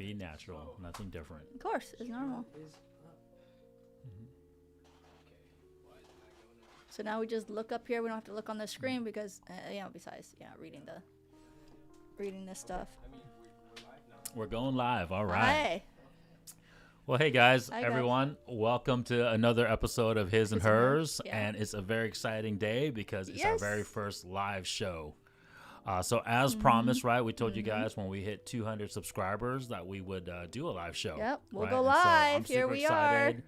Be natural. Nothing different. Of course, it's normal. So now we just look up here. We don't have to look on the screen because, besides, reading this stuff. We're going live. All right. Hi. Well, hey guys, Hi, everyone. Welcome to another episode of His and Hers. Yeah. And it's a very exciting day because it's our Yes. very first live show. So as promised, right, we told you guys when we hit 200 subscribers that we would do a live show. Yep, we'll right? go And live. I'm Here super we excited.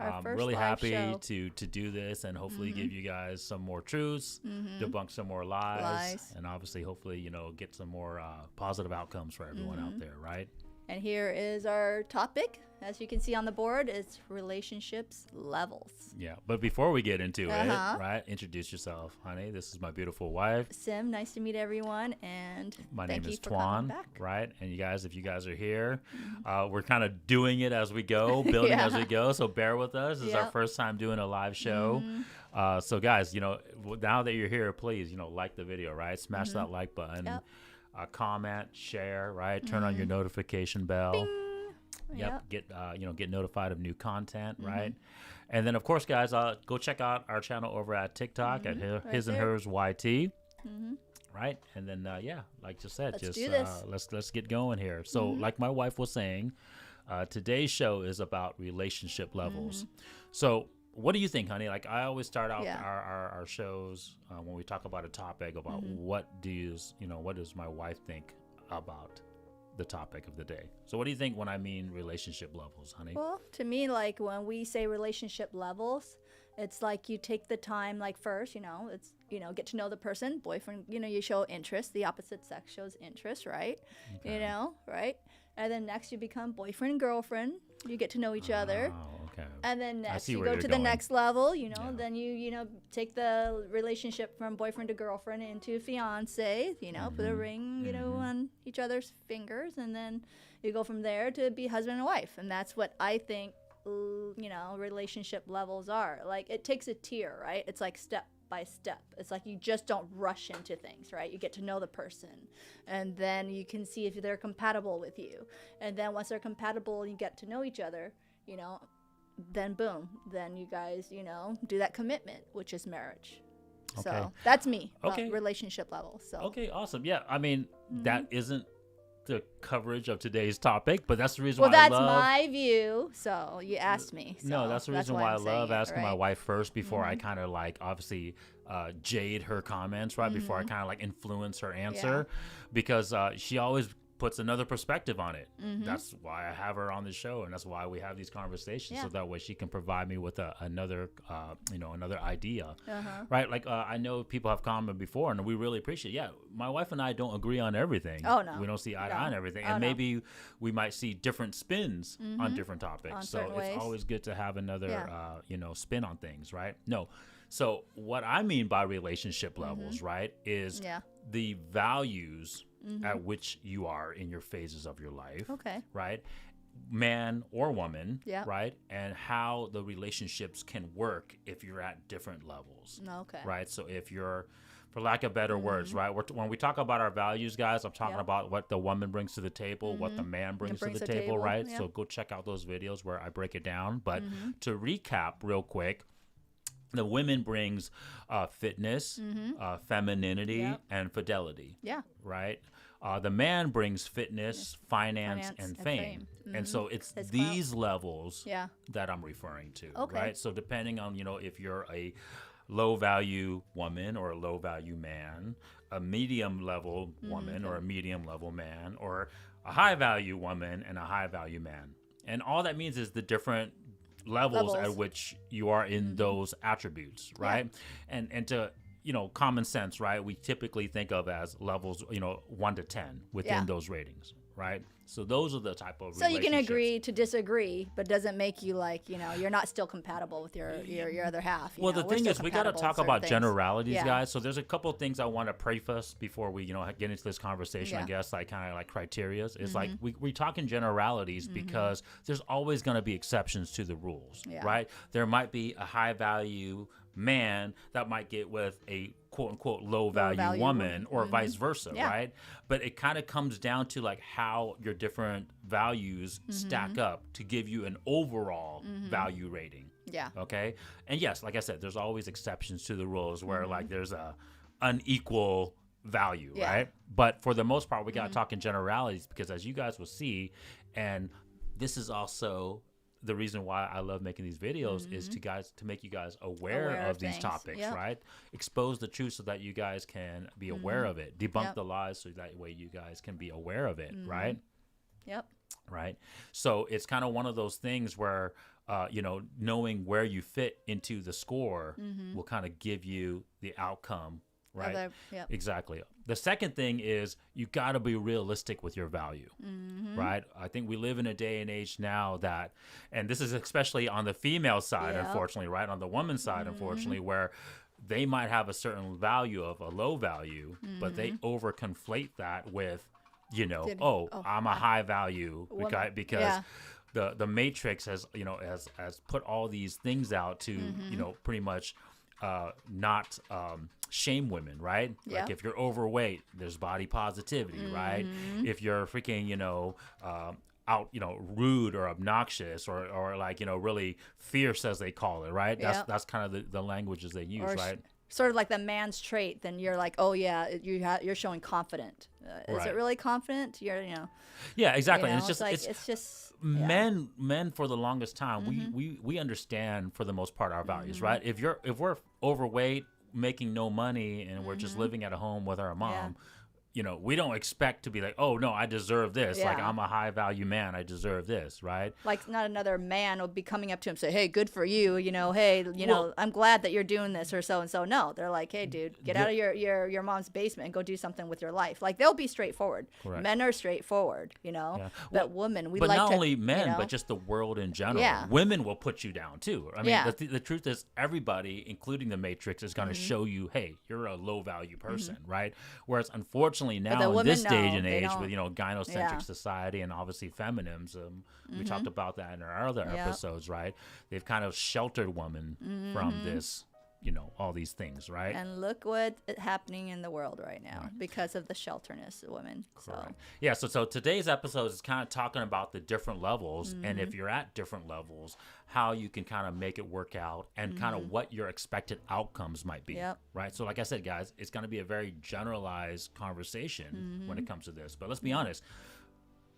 Our I'm first really live happy show. to do this and hopefully give you guys some more truths, debunk some more lies, and obviously, hopefully, get some more positive outcomes for everyone out there, right? And here is our topic. As you can see on the board, it's relationships levels. Yeah, but before we get into it, Uh-huh. right, introduce yourself, honey. This is my beautiful wife. Sim, nice to meet everyone, and My thank name you is for coming Twan, back. right? And you guys, if you guys are here, we're kind of doing it as we go, building Yeah. as we go. So bear with us. This is our Yep. first time doing a live show. So guys, now that you're here, please, like the video, right? Smash that like button, Yep. comment, share, right? Turn on your notification bell. Yep. Get notified of new content, right? And then, of course, guys, go check out our channel over at TikTok at His and there. Hers YT, right? And then, like you said, Let's do this. let's get going here. So, like my wife was saying, today's show is about relationship levels. So, what do you think, honey? Like I always start out our shows when we talk about a topic about what does my wife think about the topic of the day. So what do you think when I mean relationship levels, honey? Well, to me, like when we say relationship levels, it's like you take the time, like first, it's, get to know the person, boyfriend, you show interest, the opposite sex shows interest, right? Okay. Right? And then next you become boyfriend and girlfriend, you get to know each other. Oh, okay. And then next see you where go you're to the going. next level, then you take the relationship from boyfriend to girlfriend into fiance, put a ring, on each other's fingers, and then you go from there to be husband and wife. And that's what I think, relationship levels are. Like it takes a tier, right? It's like step by step. It's like you just don't rush into things, right? You get to know the person, and then you can see if they're compatible with you. And then once they're compatible and you get to know each other, then boom, then you guys, do that commitment, which is marriage. Okay. So that's me. Okay. Relationship level. So Okay, awesome. Yeah, I mean, that isn't the coverage of today's topic, but that's the reason well, why I that's love... my view. So you asked me. So No, that's the reason why I I'm love saying it, asking my right? wife first before I kind of obviously jade her comments, right? Before I kind of influence her answer, because she always puts another perspective on it. That's why I have her on the show, and that's why we have these conversations, so that way she can provide me with another idea, right? Like I know people have commented before, and we really appreciate. Yeah, my wife and I don't agree on everything. Oh no, we don't see eye to eye on everything, Oh, and no. maybe we might see different spins on different topics. On So certain it's ways. always good to have another spin on things, right? No. So what I mean by relationship levels, right, is the values at which you are in your phases of your life, Okay. right? Man or woman, Yeah. right? And how the relationships can work if you're at different levels, Okay. right? So if you're, for lack of better words, right? When we talk about our values, guys, I'm talking about what the woman brings to the table, what the man brings to the table, right? yeah. So go check out those videos where I break it down. But to recap real quick, the women brings fitness, femininity, and fidelity. Yeah. Right? The man brings fitness, finance and fame. And so it's His these levels Yeah. that I'm referring to. Okay. Right? So depending on, if you're a low value woman or a low value man, a medium level woman or a medium level man, or a high value woman and a high value man. And all that means is the different levels at which you are in those attributes, right? And to common sense, right, we typically think of as levels 1 to 10 within those ratings, right? So those are the type of So you can relationships. agree to disagree, but doesn't make you you're not still compatible with your other half. Well, the thing is, we got to talk about generalities, Yeah. guys. So there's a couple of things I want to preface before we, get into this conversation. I guess kind of like criterias. It's like we talk in generalities because there's always going to be exceptions to the rules, right? There might be a high value man that might get with a quote unquote low value woman or vice versa, right? But it kind of comes down to how you're different values stack up to give you an overall value rating. Yeah. Okay. And yes, like I said, there's always exceptions to the rules where like there's a unequal value, right? But for the most part, we got to talk in generalities because as you guys will see, and this is also the reason why I love making these videos is to make you guys aware of these topics, right? Expose the truth so that you guys can be aware of it. Debunk the lies so that way you guys can be aware of it, right? Yep. Right. So it's kind of one of those things where, knowing where you fit into the score will kind of give you the outcome, right? Exactly. The second thing is you got to be realistic with your value, right? I think we live in a day and age now that, and this is especially on the female side, unfortunately, right? On the woman's side, unfortunately, where they might have a certain value of a low value, but they over conflate that with, I'm a high value because the Matrix has put all these things out to, pretty much not shame women, right? Like if you're overweight, there's body positivity, right? If you're freaking, out, rude or obnoxious or like, really fierce as they call it, right? That's kind of the languages they use, right? Sort of like the man's trait, then you're like, oh yeah, you're showing confident. Is it really confident? Yeah, exactly. And it's just men for the longest time, we understand for the most part our values, right? If we're overweight, making no money, and we're just living at a home with our mom, we don't expect to be like, oh no, I deserve this. Like I'm a high value man, I deserve this, right? Like not another man will be coming up to him and say, hey, good for you, hey, I'm glad that you're doing this or so and so. No, they're like, hey dude, get out of your mom's basement and go do something with your life. Like they'll be straightforward. Correct. Men are straightforward, but women, but not only men, but just the world in general. Women will put you down too. I mean, the truth is everybody, including the Matrix, is going to show you, hey, you're a low value person, right? Whereas unfortunately now in this stage and age with gynocentric society and obviously feminism, we talked about that in our other episodes, right? They've kind of sheltered women from this, all these things, right? And look what is happening in the world right now because of the shelterness of women. Correct. Yeah, so today's episode is kind of talking about the different levels, and if you're at different levels, how you can kind of make it work out and kind of what your expected outcomes might be, right? So like I said, guys, it's going to be a very generalized conversation when it comes to this. But let's be honest,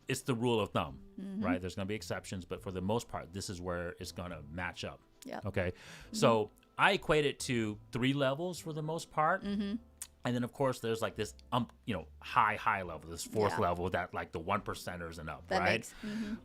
it's the rule of thumb, right? There's going to be exceptions, but for the most part, this is where it's going to match up. Okay, so I equate it to 3 levels for the most part. And then, of course, there's like this, high level, this 4th level that like the 1%ers and up, that right?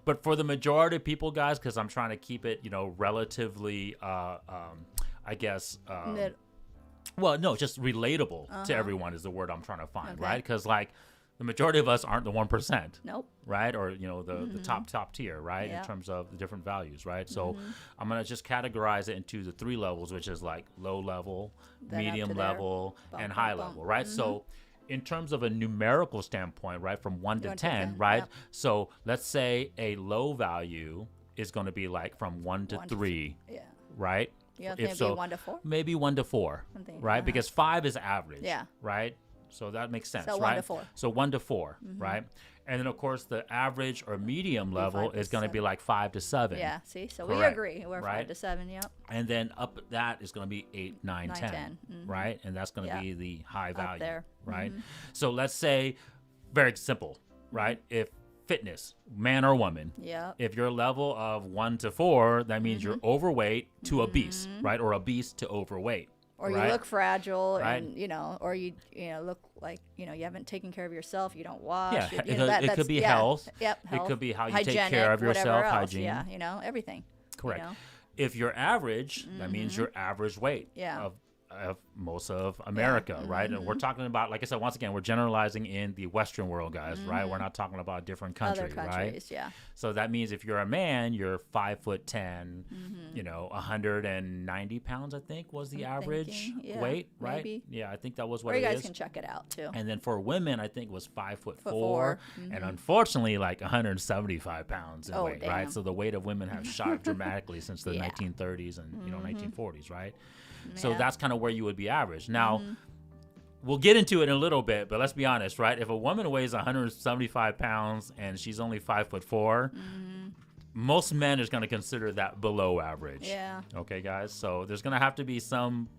But for the majority of people, guys, because I'm trying to keep it, relatively, I guess, just relatable to everyone is the word I'm trying to find, right? Because like the majority of us aren't the 1%. Nope. Right? Or, the top tier, right? In terms of the different values, right? So I'm going to just categorize it into the 3 levels, which is like low level, then medium level, and high level, right? So in terms of a numerical standpoint, right, from 1 to 10, right? So let's say a low value is going to be like from 1 to 3, right? If so, 1 to 4? Maybe 1 to 4, right? Because 5 is average, right? So that makes sense, so right? 1 to 4. So 1 to 4, right? And then, of course, the average or medium level is going to be like 5 to 7. Yeah, see? So we agree. We're 5 to 7, And then up that is going to be 8, 9, 10, right? And that's going to be the high value, up there. Right? So let's say, very simple, right? If fitness, man or woman, if your level of 1 to 4, that means you're overweight to obese, right? Or obese to overweight. Or you look fragile, and or you look like you haven't taken care of yourself. You don't wash. It could be health. Health. It could be how you hygienic, take care of yourself, hygiene. Yeah, everything. Correct. If you're average, that means you're average weight of most of America, right? And we're talking about, like I said, once again, we're generalizing in the Western world, guys, right? We're not talking about a different country, right? So that means if you're a man, you're 5'10", 190 pounds, I think was the average weight, right? Maybe. Yeah, I think that was what it is. Or you guys can check it out too. And then for women, I think it was 5'4", and unfortunately, like 175 pounds in weight, right? So the weight of women have shot dramatically since the 1930s and 1940s, right? So that's kind of where you would be average. Now, we'll get into it in a little bit, but let's be honest, right? If a woman weighs 175 pounds and she's only 5'4", most men is going to consider that below average. Yeah. Okay, guys. So there's going to have to be some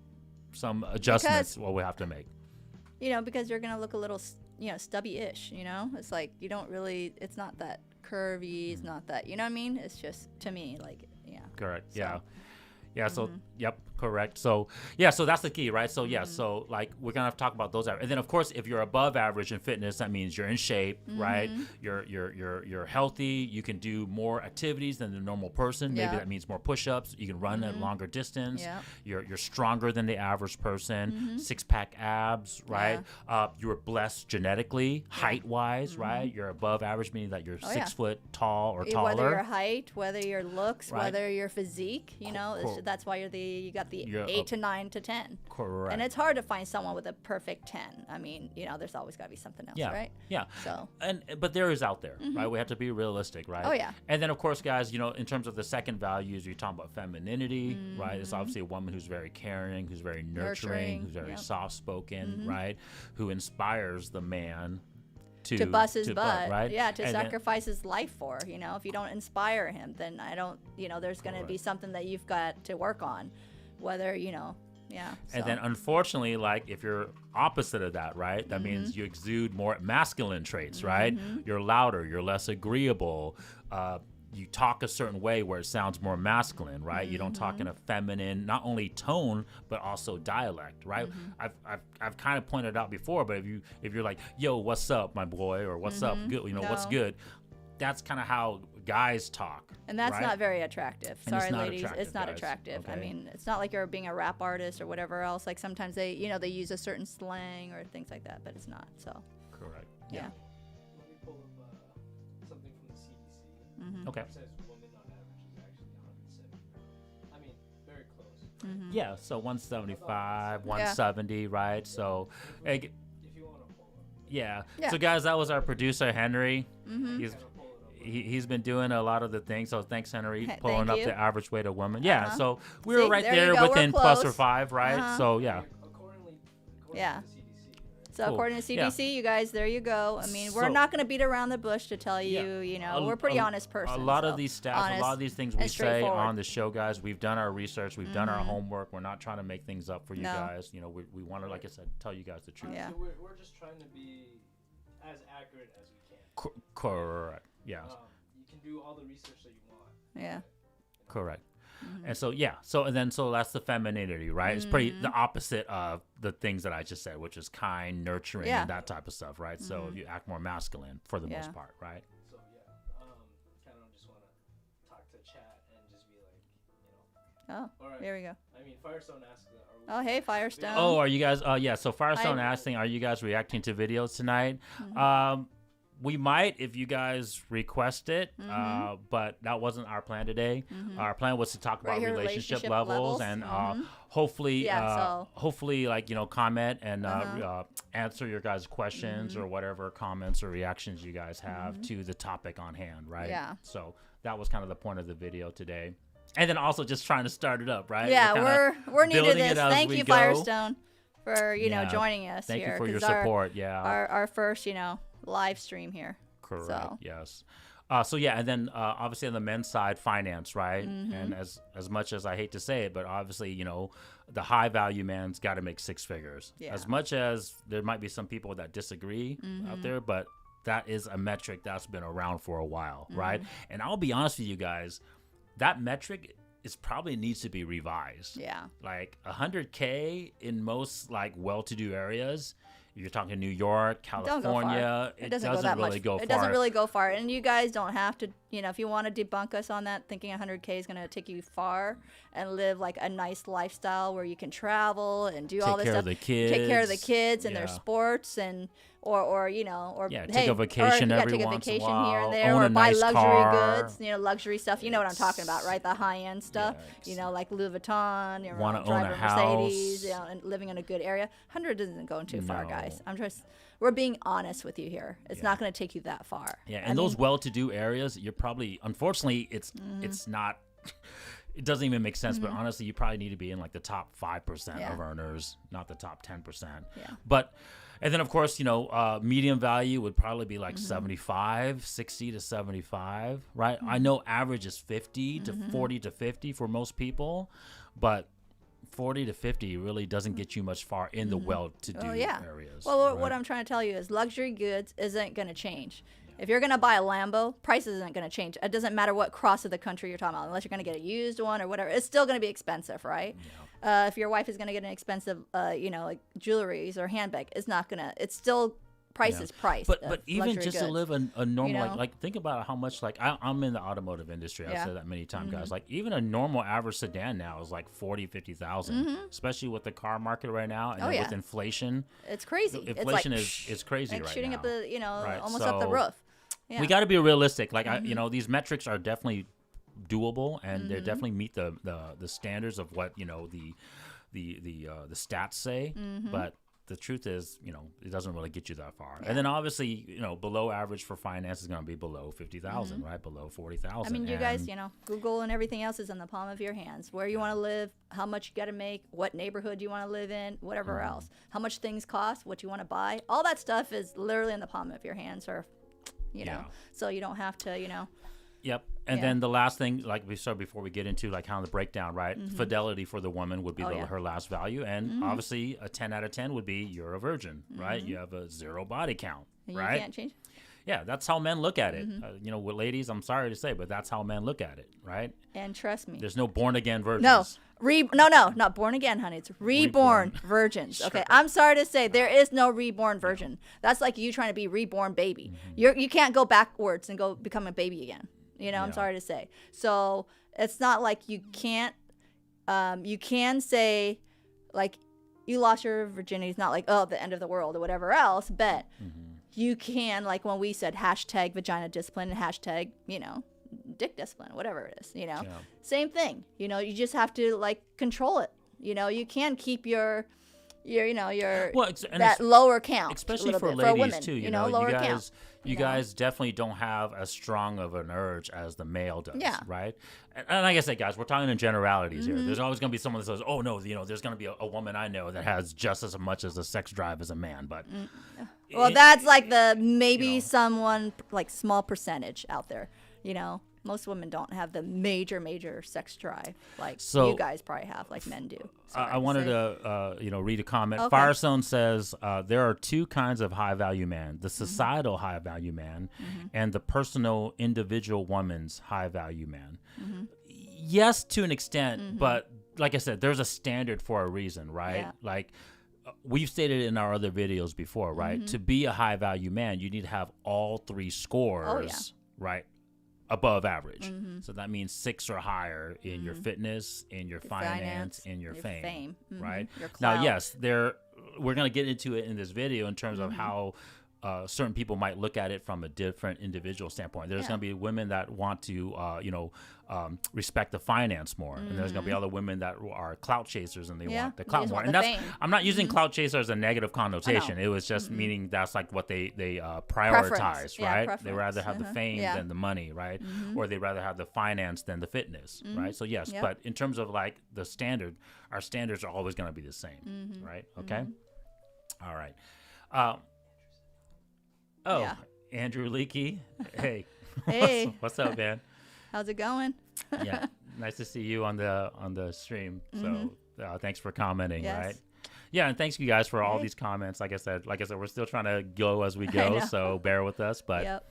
adjustments what we have to make. Because you're going to look a little, stubby-ish, It's like you don't really, it's not that curvy. It's not that, you know what I mean? It's just, to me, like, yeah. Correct. So. Yeah. Yeah. So, yep. Correct. So, yeah. So that's the key, right? So, yeah. So, like, we're gonna have to talk about those. And then, of course, if you're above average in fitness, that means you're in shape, right? You're healthy. You can do more activities than the normal person. Maybe that means more push-ups. You can run a longer distance. Yeah. You're stronger than the average person. Six-pack abs, right? Yeah. You were blessed genetically, height-wise, right? You're above average, meaning that you're 6 foot tall or taller. Whether your height, whether your looks, whether your physique, that's why you got the 8 to 9 to 10. Correct. And it's hard to find someone with a perfect 10. I mean, there's always got to be something else, right? Yeah. So. But there is out there, right? We have to be realistic, right? Oh, yeah. And then, of course, guys, in terms of the second values, you're talking about femininity, right? It's obviously a woman who's very caring, who's very nurturing, who's very soft-spoken, right? Who inspires the man to bust his butt, right? Yeah, to sacrifice his life for. If you don't inspire him, then I don't. There's going to be something that you've got to work on, whether yeah. And then, unfortunately, like if you're opposite of that, right? That means you exude more masculine traits, right? You're louder, you're less agreeable. You talk a certain way where it sounds more masculine, right? You don't talk in a feminine, not only tone but also dialect, right? I've kind of pointed out before, but if you're like, "Yo, what's up, my boy?" or "What's up, good?" What's good? That's kind of how guys talk. And that's not very attractive. Sorry, ladies, it's not guys. attractive. Okay. I mean, it's not like you're being a rap artist or whatever else. Like sometimes they use a certain slang or things like that, but it's not. So. Correct. Yeah. Let me pull up something from the CDC. Okay. It says women on average is actually 170 pounds. I mean, very close. Yeah, so 175, 170, right? So, if you want to pull up. Yeah. So, guys, that was our producer, Henry. He's been doing a lot of the things. So, thanks, Henry, pulling up the average weight of women. Yeah, so we were right there within plus or 5, right? So, yeah. According Yeah. to the CDC, right? So according to CDC, you guys, there you go. I mean, we're not going to beat around the bush to tell you, we're a pretty honest person. A lot of these stats, a lot of these things we say on the show, guys, we've done our research, we've done our homework. We're not trying to make things up for you guys. We want to, like I said, tell you guys the truth. Yeah. So we're just trying to be as accurate as we can. Correct. Yeah. You can do all the research that you want. Yeah. Correct. And so so that's the femininity, right? It's pretty the opposite of the things that I just said, which is kind, nurturing, and that type of stuff, right? So you act more masculine for the most part, right? So kind of just want to talk to chat and just be like, Oh, all right. here we go. I mean, Firestone asked. Oh, hey, Firestone. Oh, are you guys? So Firestone asking, are you guys reacting to videos tonight? We might if you guys request it, but that wasn't our plan today. Our plan was to talk about relationship levels and hopefully, comment and answer your guys' questions or whatever comments or reactions you guys have to the topic on hand, right? Yeah. So that was kind of the point of the video today. And then also just trying to start it up, right? Yeah, we're new to this. Thank you, go. Firestone, for joining us Thank here. Thank you for your support. Our first live stream here. Correct. So. Yes. And then obviously on the men's side, finance, right? And as much as I hate to say it, but obviously the high value man's got to make 6 figures. Yeah. As much as there might be some people that disagree out there, but that is a metric that's been around for a while, right? And I'll be honest with you guys, that metric probably needs to be revised. Yeah. Like 100K in most well-to-do areas. You're talking New York, California. It doesn't really go far. It doesn't really go far. And you guys don't have to, if you want to debunk us on that, thinking 100K is going to take you far and live like a nice lifestyle where you can travel and do all this stuff. Take care of the kids and their sports and take a vacation every once in a while, here and there, own or a buy nice luxury car. goods, luxury stuff. You know what I'm talking about, right? The high-end stuff, like Louis Vuitton, want to drive own a Mercedes, house. And living in a good area. 100 isn't going too far, guys. We're being honest with you here. It's not going to take you that far. Yeah, and those well-to-do areas, you're probably, unfortunately, it's not. it doesn't even make sense. But honestly, you probably need to be in like the top 5% of earners, not the top 10%. Yeah. But, and then of course, medium value would probably be like 60 to 75, right? I know average is 50 to 40 to 50 for most people, but 40 to 50 really doesn't get you much far in the well-to-do areas. Well, right? what I'm trying to tell you is luxury goods isn't going to change. If you're going to buy a Lambo, price isn't going to change. It doesn't matter what cross of the country you're talking about, unless you're going to get a used one or whatever. It's still going to be expensive, right? Yeah. If your wife is going to get an expensive, like jewelries or handbag, it's not going to. It's still price is price. But even just goods. to live a normal, like think about how much, like I'm in the automotive industry. I've said that many times, guys. Like even a normal average sedan now is like 40, 50,000, especially with the car market right now. And then with inflation. It's crazy. Inflation it's like, is crazy like right shooting now. up the, right? almost up the roof. Yeah. We got to be realistic. Like, these metrics are definitely doable, and they definitely meet the standards of what, the stats say. But the truth is, it doesn't really get you that far. Yeah. And then obviously, below average for finance is going to be below 50,000, right? Below 40,000. I mean, you guys, Google and everything else is in the palm of your hands. Where you want to live, how much you got to make, what neighborhood you want to live in, whatever else, how much things cost, what you want to buy. All that stuff is literally in the palm of your hands, or, so you don't have to, Yep. And then the last thing, like we said before we get into like how the breakdown, right? Fidelity for the woman would be her last value. And obviously a 10 out of 10 would be you're a virgin, right? You have a 0 body count, right? You can't change. Yeah, that's how men look at it. With ladies, I'm sorry to say, but that's how men look at it, right? And trust me. There's no born again virgins. No, not born again, honey. It's reborn virgins. Sure. Okay, I'm sorry to say there is no reborn virgin. That's like you trying to be reborn baby. You can't go backwards and go become a baby again. I'm sorry to say. So it's not like you can't. You can say, like, you lost your virginity. It's not like, oh, the end of the world or whatever else. But you can, like when we said hashtag vagina discipline and hashtag, dick discipline, whatever it is, same thing. You just have to like control it. You can keep your that lower count, especially for bit, ladies for women, too. Lower count. You guys definitely don't have as strong of an urge as the male does, right? And like I said, guys, we're talking in generalities here. There's always going to be someone that says, "Oh no, there's going to be a woman I know that has just as much as a sex drive as a man." But well, that's like the someone like small percentage out there. Most women don't have the major sex drive like you guys probably have, like men do. I wanted to read a comment. Okay. Firestone says there are two kinds of high value man: the societal high value man, and the personal individual woman's high value man. Yes, to an extent, but like I said, there's a standard for a reason, right? Yeah. Like we've stated in our other videos before, right? To be a high value man, you need to have all three scores, right? Above average. So that means 6 or higher in your fitness, in your finance, in your fame. Right? Your clout. Now, yes, we're going to get into it in this video in terms of how certain people might look at it from a different individual standpoint. There's going to be women that want to, respect the finance more. And there's going to be other women that are clout chasers and they want the clout more. And that's, I'm not using clout chaser as a negative connotation. It was just meaning that's like what they prioritize, right? They rather have the fame than the money, right? Or they rather have the finance than the fitness, right? So yes, but in terms of like the standard, our standards are always going to be the same, right? Okay. All right. Andrew Leakey. Hey. Hey. What's up, man? How's it going? Yeah. Nice to see you on the stream. So thanks for commenting, right? Yeah, and thanks you guys for all these comments. Like I said, we're still trying to go as we go, so bear with us. But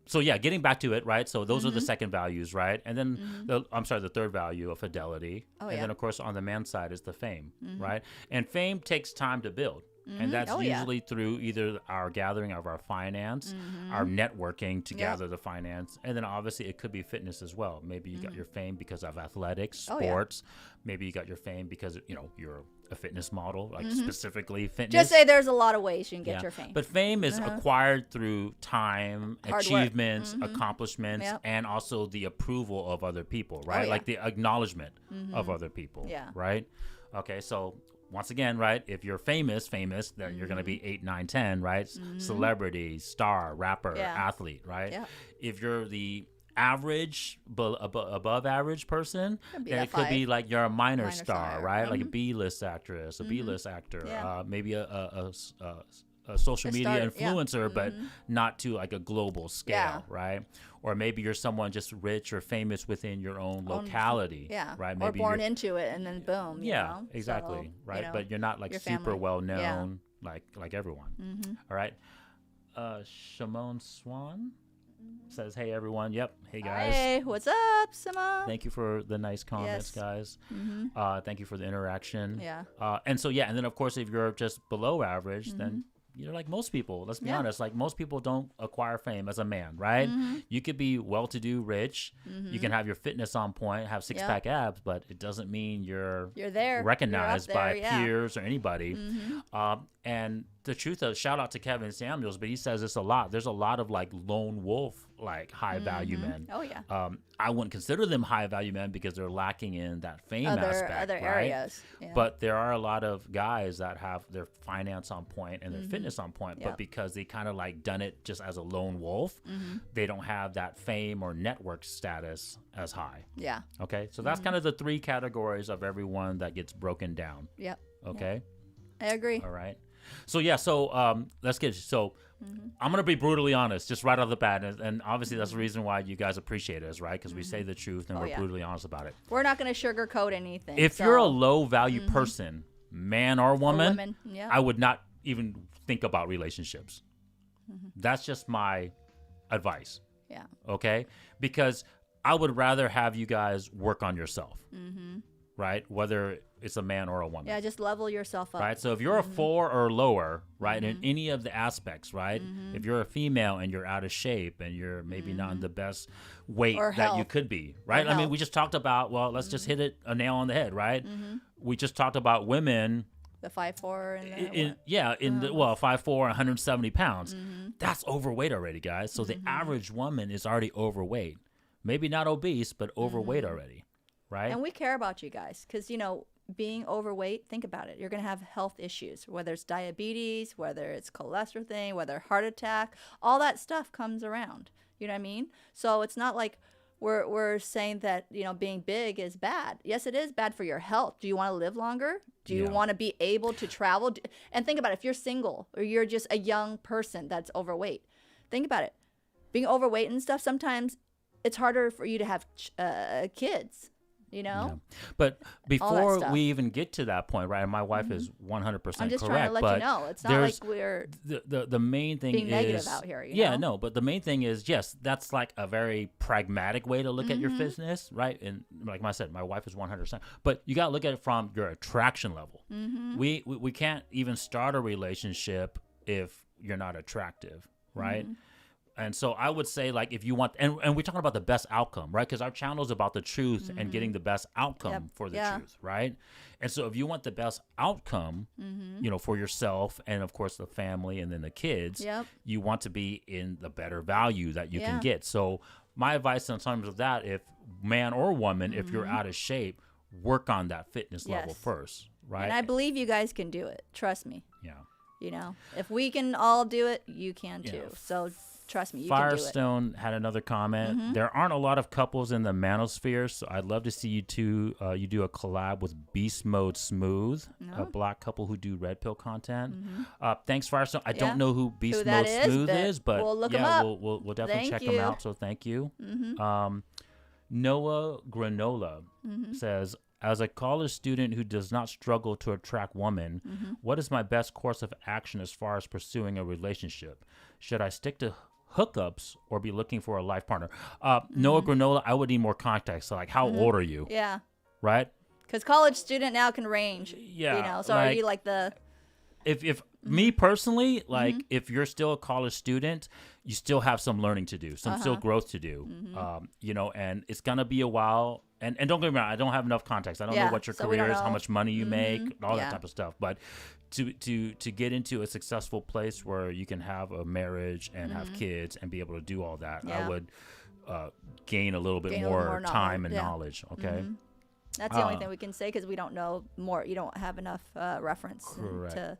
so yeah, getting back to it, right? So those are the second values, right? And then the third value of fidelity. And then of course on the man's side is the fame, right? And fame takes time to build. And that's usually through either our gathering of our finance, our networking to gather the finance, and then obviously it could be fitness as well. Maybe you got your fame because of athletics, sports. Maybe you got your fame because you're a fitness model, like specifically fitness. Just say there's a lot of ways you can get your fame. But fame is acquired through time, hard achievements, accomplishments, and also the approval of other people, right? Like the acknowledgement of other people, right? Okay, so once again, right, if you're famous, then you're going to be 8, 9, 10, right? Celebrity, star, rapper, athlete, right? If you're the average, above average person, Could be then a it could be 5. like you're a minor Minor star, star. right? Like a B-list actress, a B-list actor, Yeah. maybe a social A media star, yeah. influencer, but not to like a global scale, Yeah. right? Or maybe you're someone just rich or famous within your own locality, Yeah. right? Or Maybe born you're, into it and then boom. you yeah, know? exactly, So, right? you know, But you're not like your super family. well known, Yeah. like everyone. All right. Shimon Swan says, "Hey everyone, yep, hey guys, Hey, what's up, Simone? thank you for the nice comments, Yes. guys. Thank you for the interaction. Yeah. And so and then of course if you're just below average, then you're like most people. Let's be Yeah. honest. Like most people don't acquire fame as a man, right? You could be well-to-do, rich. You can have your fitness on point, have six-pack abs, but it doesn't mean you're there. recognized You're up by there, yeah. peers or anybody. And the truth is, shout out to Kevin Samuels, but he says this a lot. There's a lot of like lone wolf, like high value men. Oh yeah. I wouldn't consider them high value men because they're lacking in that fame aspect, Other right? areas. Yeah. But there are a lot of guys that have their finance on point and their fitness on point, but Yep. because they kind of like done it just as a lone wolf, they don't have that fame or network status as high. Yeah. Okay, so that's kind of the 3 categories of everyone that gets broken down. Yep. Okay, I agree. all right. So let's get I'm gonna be brutally honest, just right off the bat, and obviously that's the reason why you guys appreciate us, right? Because we say the truth and we're yeah. brutally honest about it. We're not going to sugarcoat anything. If you're a low value person, man or woman, yeah. I would not even think about relationships. That's just my advice. Yeah. Okay, because I would rather have you guys work on yourself, right? Whether it's a man or a woman. Yeah, just level yourself up. Right. So if you're a 4 or lower, right, in any of the aspects, right, if you're a female and you're out of shape and you're maybe not in the best weight Or that you health. could be, right? I mean, health. we just talked about, well, let's just hit it a nail on the head, right? We just talked about women. The 5'4" and the In the 5'4", 170 pounds. That's overweight already, guys. So the average woman is already overweight. Maybe not obese, but overweight already, right? And we care about you guys because, being overweight, think about it. You're going to have health issues, whether it's diabetes, whether it's cholesterol thing, whether heart attack, all that stuff comes around. You know what I mean? So it's not like we're saying that, being big is bad. Yes, it is bad for your health. Do you want to live longer? Do you want to be able to travel? And think about it. If you're single or you're just a young person that's overweight, think about it. Being overweight and stuff, sometimes it's harder for you to have kids. Yeah. But before we even get to that point, right? And my wife is 100% correct. I'm just trying to let you know. It's not like we're the main thing being is negative out here. No, but the main thing is yes, that's like a very pragmatic way to look at your fitness, right? And like I said, my wife is 100%. But you got to look at it from your attraction level. We can't even start a relationship if you're not attractive, right? And so I would say, like, if you want, and we're talking about the best outcome, right? Because our channel is about the truth and getting the best outcome for the truth, right? And so if you want the best outcome, for yourself and, of course, the family and then the kids, you want to be in the better value that you can get. So my advice in terms of that, if man or woman, if you're out of shape, work on that fitness level first, right? And I believe you guys can do it. Trust me. Yeah. If we can all do it, you can too. So trust me, you can do it. Firestone had another comment. There aren't a lot of couples in the manosphere, so I'd love to see you two. You do a collab with Beast Mode Smooth, a black couple who do red pill content. Thanks, Firestone. I don't know who Beast Mode Smooth is, but we'll look him up. We'll definitely check him out. So thank you. Noah Granola says, as a college student who does not struggle to attract women, what is my best course of action as far as pursuing a relationship? Should I stick to hookups or be looking for a life partner? Noah Granola, I would need more context. So, like, how old are you? Yeah. Right? Because college student now can range. Yeah. So are you like the... If me personally, like, if you're still a college student, you still have some learning to do, some still growth to do, and it's going to be a while. And don't get me wrong, I don't have enough context. I don't know what your career is, how much money you make, all that type of stuff. But to get into a successful place where you can have a marriage and have kids and be able to do all that, I would gain a little bit more time and knowledge. Okay. That's the only thing we can say because we don't know more. You don't have enough reference Correct. to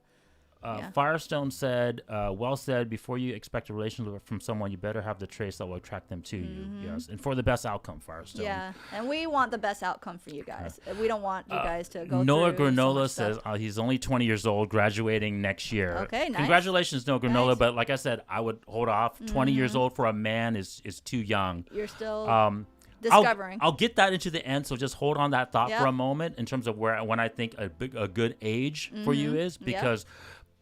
Firestone said, well said, before you expect a relationship from someone, you better have the traits that will attract them to you. Yes. And for the best outcome, Firestone. Yeah. And we want the best outcome for you guys. We don't want you guys to go Noah through Granola so much says stuff. he's only 20 years old, graduating next year. Okay, nice. Congratulations, Noah Granola. Nice. But like I said, I would hold off. 20 years old for a man is too young. You're still discovering. I'll get that into the end, so just hold on that thought Yep. for a moment in terms of when I think a good age for you is, because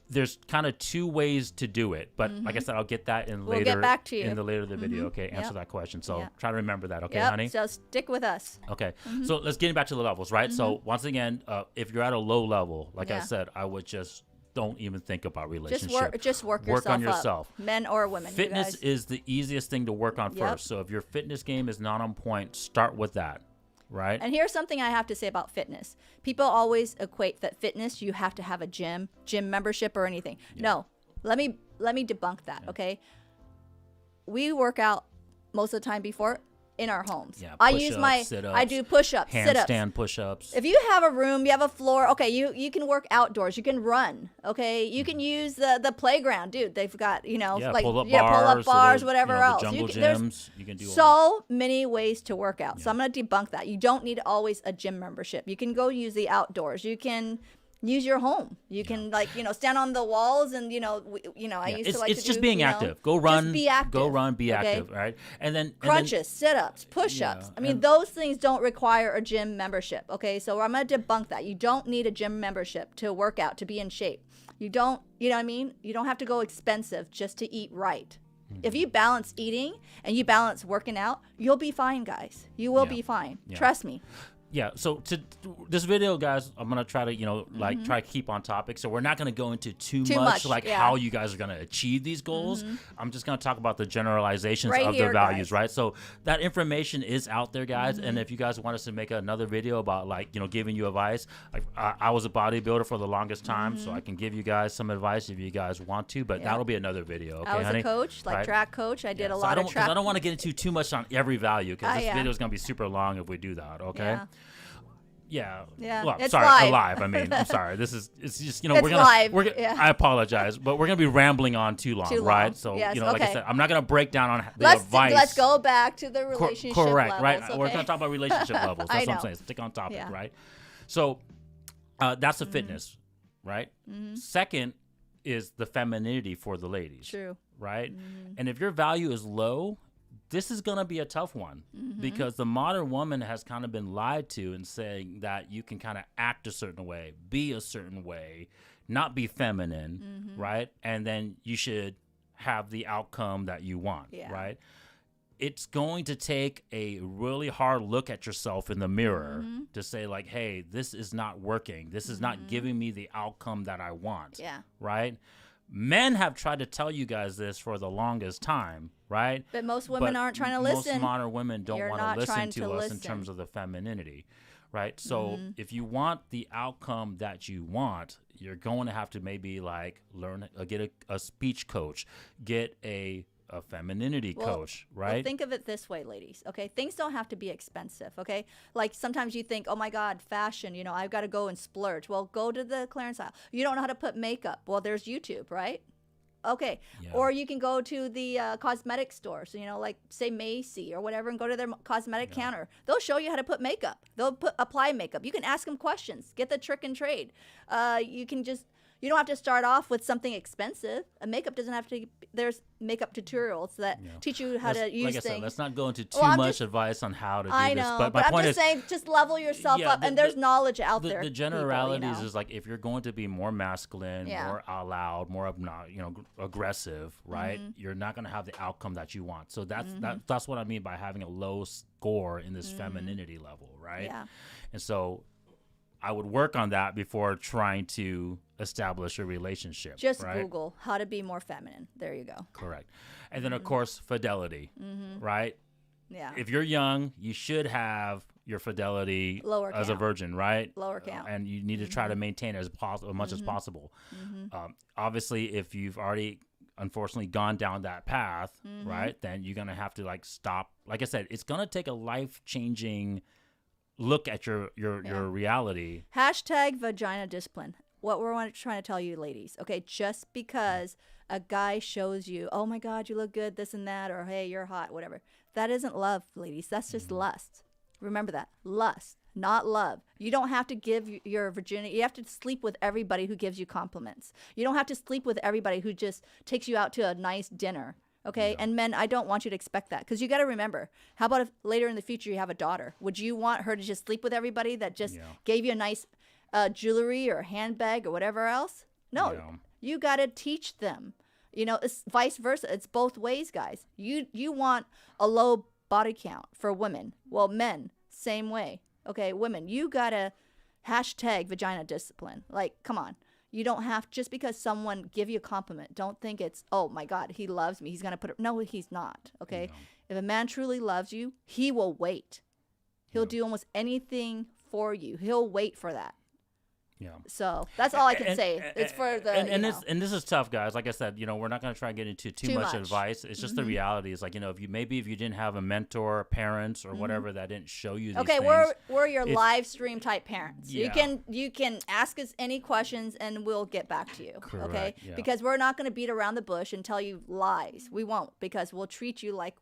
there's kind of two ways to do it. But like I said, I'll get that in We'll later get back to you. in the later of the video. Okay, answer that question. So try to remember that. Okay, honey. So stick with us. Okay, so let's get back to the levels, right? So once again, if you're at a low level, like I said, I would just don't even think about relationship. Just work on yourself yourself. up. Men or women. Fitness you guys. is the easiest thing to work on Yep. first. So if your fitness game is not on point, start with that, right? And here's something I have to say about fitness. People always equate that fitness, you have to have a gym membership or anything. No, let me debunk that. Okay, we work out most of the time before in our homes. Yeah, I push-ups, use my sit-ups, I do push-ups, sit-ups. handstand push-ups. If you have a room, you have a floor, okay, you can work outdoors. You can run, okay? You can use the playground. Dude, they've got, like pull-up pull-up bars, the, whatever the else. jungle There's gyms. You can do all so many ways to work out. So I'm going to debunk that. You don't need always a gym membership. You can go use the outdoors. You can use your home. You can stand on the walls and I used to like it's to just do, being active. Go run. Just be active. Go run. Be okay? active. Right. And then Crunches, sit-ups, push-ups. Yeah, I mean, those things don't require a gym membership. Okay, so I'm gonna debunk that. You don't need a gym membership to work out, to be in shape. You don't. You know what I mean? You don't have to go expensive just to eat right. If you balance eating and you balance working out, you'll be fine, guys. You will be fine. Trust me. Yeah, so to this video, guys, I'm gonna try to try to keep on topic. So we're not gonna go into too much how you guys are gonna achieve these goals. I'm just gonna talk about the generalizations of their values, right? So that information is out there, guys. And if you guys want us to make another video about giving you advice, I was a bodybuilder for the longest time, so I can give you guys some advice if you guys want to. But that'll be another video. Okay, I was honey? a coach, track coach. I did a lot of track. I don't want to get into too much on every value because this video is gonna be super long if we do that. Okay. Yeah. Well, it's sorry, live. I mean, I'm sorry. It's just it's live. I apologize, but we're gonna be rambling on too long, right? So like I said, I'm not gonna break down on the advice. Let's go back to the relationship correct, levels, right? Okay? We're gonna talk about relationship levels. That's what I'm saying. Stick on topic, right? So that's the fitness, right? Second is the femininity for the ladies. True. Right? And if your value is low, this is going to be a tough one because the modern woman has kind of been lied to in saying that you can kind of act a certain way, be a certain way, not be feminine, right? And then you should have the outcome that you want, right? It's going to take a really hard look at yourself in the mirror to say like, hey, this is not working. This is not giving me the outcome that I want, right? Men have tried to tell you guys this for the longest time, right? But most women aren't trying to listen. Most modern women don't want to listen to us listen. in terms of the femininity, right? So if you want the outcome that you want, you're going to have to maybe get a speech coach, get a femininity coach, right? Well, think of it this way, ladies, okay? Things don't have to be expensive, okay? Like sometimes you think, oh my God, fashion, I've got to go and splurge. Well, go to the clearance aisle. You don't know how to put makeup. Well, there's YouTube, right? Okay. Yeah. Or you can go to the cosmetic stores, like say Macy or whatever, and go to their cosmetic counter. They'll show you how to put makeup. They'll apply makeup. You can ask them questions. Get the trick and trade. You don't have to start off with something expensive. A makeup doesn't have to. There's makeup tutorials that teach you how to use things. Said, let's not go into too much advice on how to do this. But my point I'm just saying, just level yourself up, and there's knowledge out there. The generalities is like if you're going to be more masculine, more loud, more aggressive, right? You're not going to have the outcome that you want. So that's what I mean by having a low score in this femininity level, right? Yeah. And so I would work on that before trying to establish a relationship. Just Google how to be more feminine. There you go. Correct. And then, of course, fidelity, right? Yeah. If you're young, you should have your fidelity as a virgin, right? Lower count. And you need to try to maintain it as much as possible. Obviously, if you've already unfortunately gone down that path, right, then you're going to have to stop. Like I said, it's going to take a life-changing look at your reality. # Vagina Discipline. what we're trying to tell you, ladies. Okay, just because a guy shows you, oh my God, you look good, this and that, or hey, you're hot, whatever. That isn't love, ladies. That's just lust. Remember that. Lust, not love. You don't have to give your virginity. You have to sleep with everybody who gives you compliments. You don't have to sleep with everybody who just takes you out to a nice dinner. Okay. And men, I don't want you to expect that, because you got to remember, how about if later in the future you have a daughter? Would you want her to just sleep with everybody that just gave you a nice jewelry or handbag or whatever else? No, you got to teach them. You know, it's vice versa. It's both ways, guys. You want a low body count for women. Well, men, same way. Okay, women, you got to hashtag vagina discipline. Like, come on. You don't have, just because someone give you a compliment, don't think it's, oh my God, he loves me, he's going to put it. No, he's not. Okay. No. If a man truly loves you, he will wait. He'll do almost anything for you. He'll wait for that. Yeah. So that's all I can say. It's for the and this is tough, guys. Like I said, you know, we're not going to try and get into too much advice. It's just the reality. Is like, you know, if you didn't have a mentor, parents, or whatever that didn't show you these things. We're your live stream type parents. Yeah. You can ask us any questions and we'll get back to you. Correct, okay? Yeah. Because we're not going to beat around the bush and tell you lies. We won't, because we'll treat you like.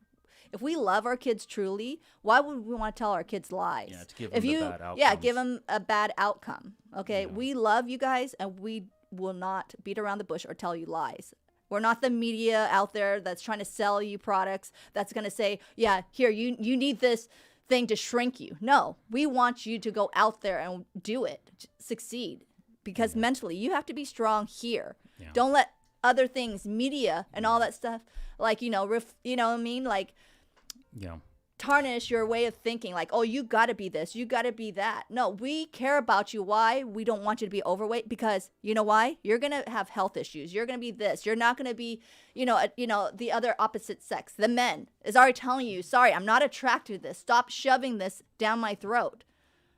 If we love our kids truly, why would we want to tell our kids lies? Yeah, to give them the bad outcomes. Yeah, give them a bad outcome. Okay, we love you guys, and we will not beat around the bush or tell you lies. We're not the media out there that's trying to sell you products that's going to say, yeah, here, you need this thing to shrink you. No, we want you to go out there and do it, succeed, because mentally you have to be strong here. Yeah. Don't let other things, media and all that stuff, like, you know what I mean? Like, tarnish your way of thinking, like, oh, you got to be this, you got to be that. No, we care about you. Why? We don't want you to be overweight, because you know why? You're going to have health issues. You're going to be this. You're not going to be, the other opposite sex. The men is already telling you, sorry, I'm not attracted to this. Stop shoving this down my throat.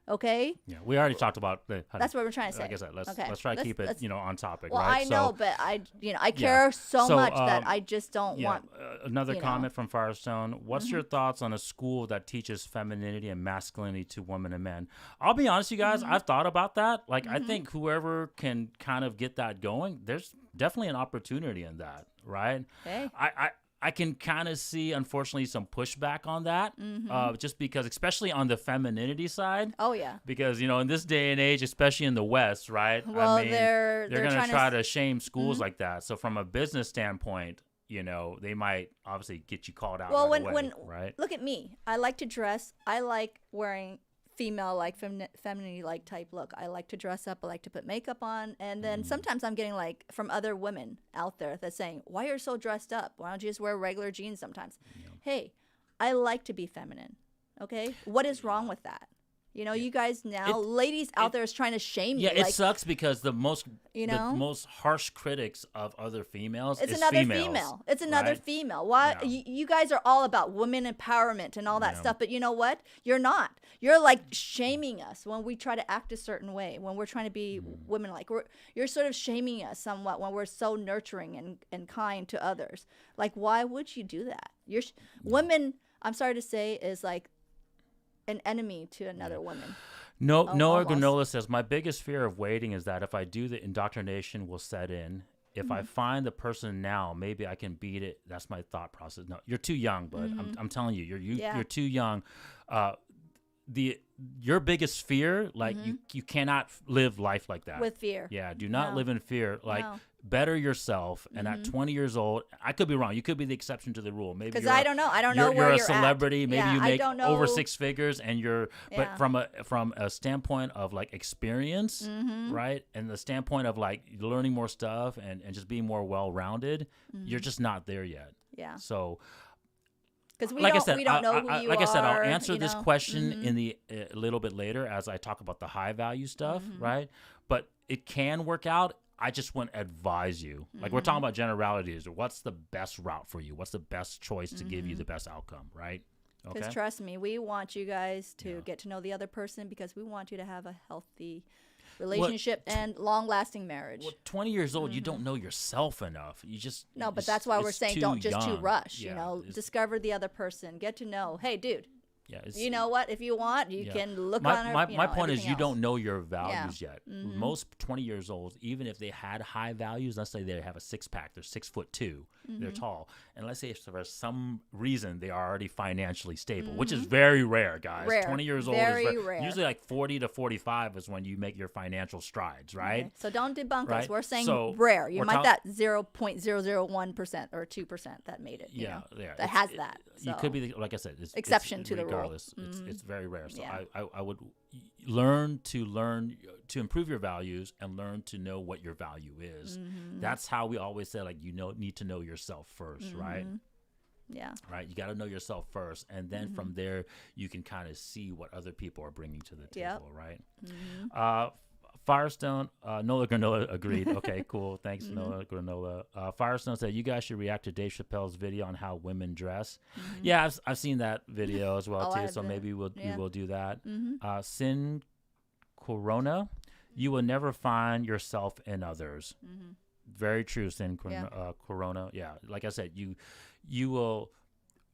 Okay. Yeah, we already talked about the. That's what we're trying to say. Like I said, let's try to keep it, on topic. Well, right? I know, but I care so much that I just don't want. Another comment from Firestone. What's your thoughts on a school that teaches femininity and masculinity to women and men? I'll be honest, you guys. I've thought about that. Like, I think whoever can kind of get that going, there's definitely an opportunity in that, right? Okay. I can kind of see, unfortunately, some pushback on that, just because, especially on the femininity side. Oh, yeah. Because, in this day and age, especially in the West, right? Well, I mean, they're going to try to shame schools like that. So from a business standpoint, they might obviously get you called out right away, right? Look at me. I like to dress. I like wearing female, like femininity like type look. I like to dress up. I like to put makeup on. And then sometimes I'm getting like from other women out there that's saying, why are you so dressed up? Why don't you just wear regular jeans sometimes? Yeah. Hey, I like to be feminine. Okay. What is wrong with that? You guys now, ladies out there is trying to shame you. Yeah, it sucks because the most harsh critics of other females is females, female. It's another female. Why you guys are all about women empowerment and all that stuff, but you know what? You're not. You're like shaming us when we try to act a certain way, when we're trying to be women-like. You're sort of shaming us somewhat when we're so nurturing and kind to others. Like, why would you do that? Women, I'm sorry to say, is like an enemy to another woman. Noah Granola says, my biggest fear of waiting is that if I do, the indoctrination will set in. If I find the person now, maybe I can beat it. That's my thought process. No, you're too young, bud. I'm telling you, you're too young. Your biggest fear, like you cannot live life like that. With fear. Yeah, do not live in fear. Like, better yourself. And at 20 years old, I could be wrong. You could be the exception to the rule. Maybe because I don't know. I don't know where you're a celebrity. At. Maybe you make over 6 figures, and but from a standpoint of like experience, right, and the standpoint of like learning more stuff and just being more well-rounded, you're just not there yet. Yeah. So. Because we don't know who you are. Like I said, I'll answer this question in a little bit later as I talk about the high value stuff, right? But it can work out. I just want to advise you. Like, we're talking about generalities. What's the best route for you? What's the best choice to give you the best outcome, right? Because trust me, we want you guys to get to know the other person, because we want you to have a healthy relationship and long-lasting marriage. Well, 20 years old, you don't know yourself enough. You just but that's why we're saying don't just too rush. Discover the other person, get to know. Hey, dude, You know what? If you want, you can look on her. My point is, everything you else. don't know your values yet. Most 20 years old, even if they had high values, let's say they have a 6-pack, they're 6'2", they're tall, and let's say if for some reason they are already financially stable, which is very rare, guys. Rare. 20 years old Very is rare. Usually like 40 to 45 is when you make your financial strides, right? Okay. So don't debunk Right. us. We're saying So rare. You we're might that 0.001% or 2% that made it. You know, that has that. You So. could be like I said, it's Exception to the rule. regardless. It's very rare. So Yeah. I would learn to improve your values and learn to know what your value is. That's how we always say, like, need to know yourself first, right? Yeah. Right. You got to know yourself first, and then from there you can kind of see what other people are bringing to the table, right? Firestone, Nola Granola agreed. Okay, cool. Thanks, Nola Granola. Firestone said, you guys should react to Dave Chappelle's video on how women dress. Yeah, I've seen that video as well, too, so maybe we will do that. Sin Corona, you will never find yourself in others. Very true, Sin Corona. Yeah, like I said, you will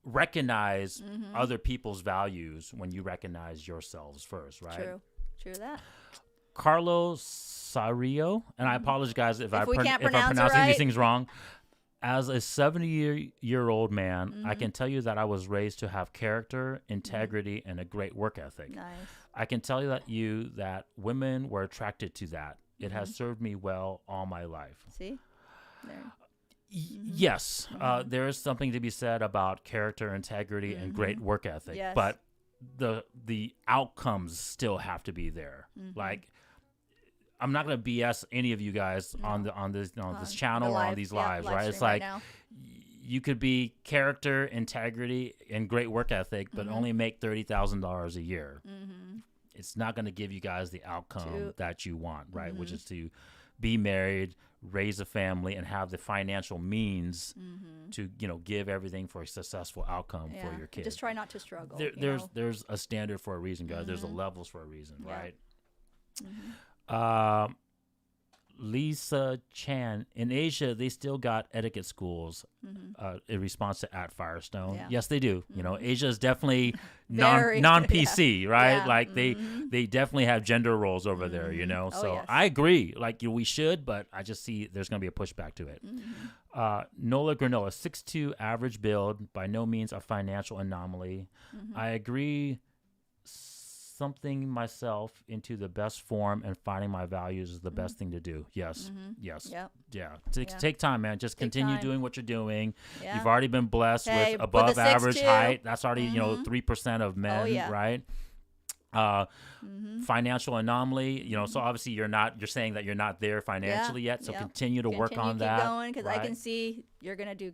recognize other people's values when you recognize yourselves first, right? True that. Carlos Sario, and I apologize if I'm pronouncing right. these things wrong. As a 70-year-old man, I can tell you that I was raised to have character, integrity, and a great work ethic. Nice. I can tell you that women were attracted to that. It has served me well all my life. See? There. Yes, there is something to be said about character, integrity, and great work ethic. Yes. But the outcomes still have to be there. Like, I'm not going to BS any of you guys on this channel or on these lives, right? It's like you could be character, integrity, and great work ethic, but only make $30,000 a year. It's not going to give you guys the outcome that you want, right? Which is to be married, raise a family, and have the financial means to give everything for a successful outcome for your kids. Just try not to struggle. There's a standard for a reason, guys. There's a levels for a reason, right? Lisa Chan, in Asia, they still got etiquette schools in response to at Firestone. Yeah. Yes, they do. Asia is definitely Very, non-PC, right? Yeah. Like they definitely have gender roles over there, So yes. I agree. Like we should, but I just see there's going to be a pushback to it. Nola Granola, 6'2", average build, by no means a financial anomaly. I agree. Something myself into the best form and finding my values is the best thing to do. Yes. Yep. Yeah. Take time, man. Just continue doing what you're doing. Yeah. You've already been blessed Hey, with with above the average 6'2". height. That's already 3% of men, right? Financial anomaly, so obviously you're saying that you're not there financially yet. So continue to work on that. Keep going, because right? I can see you're gonna do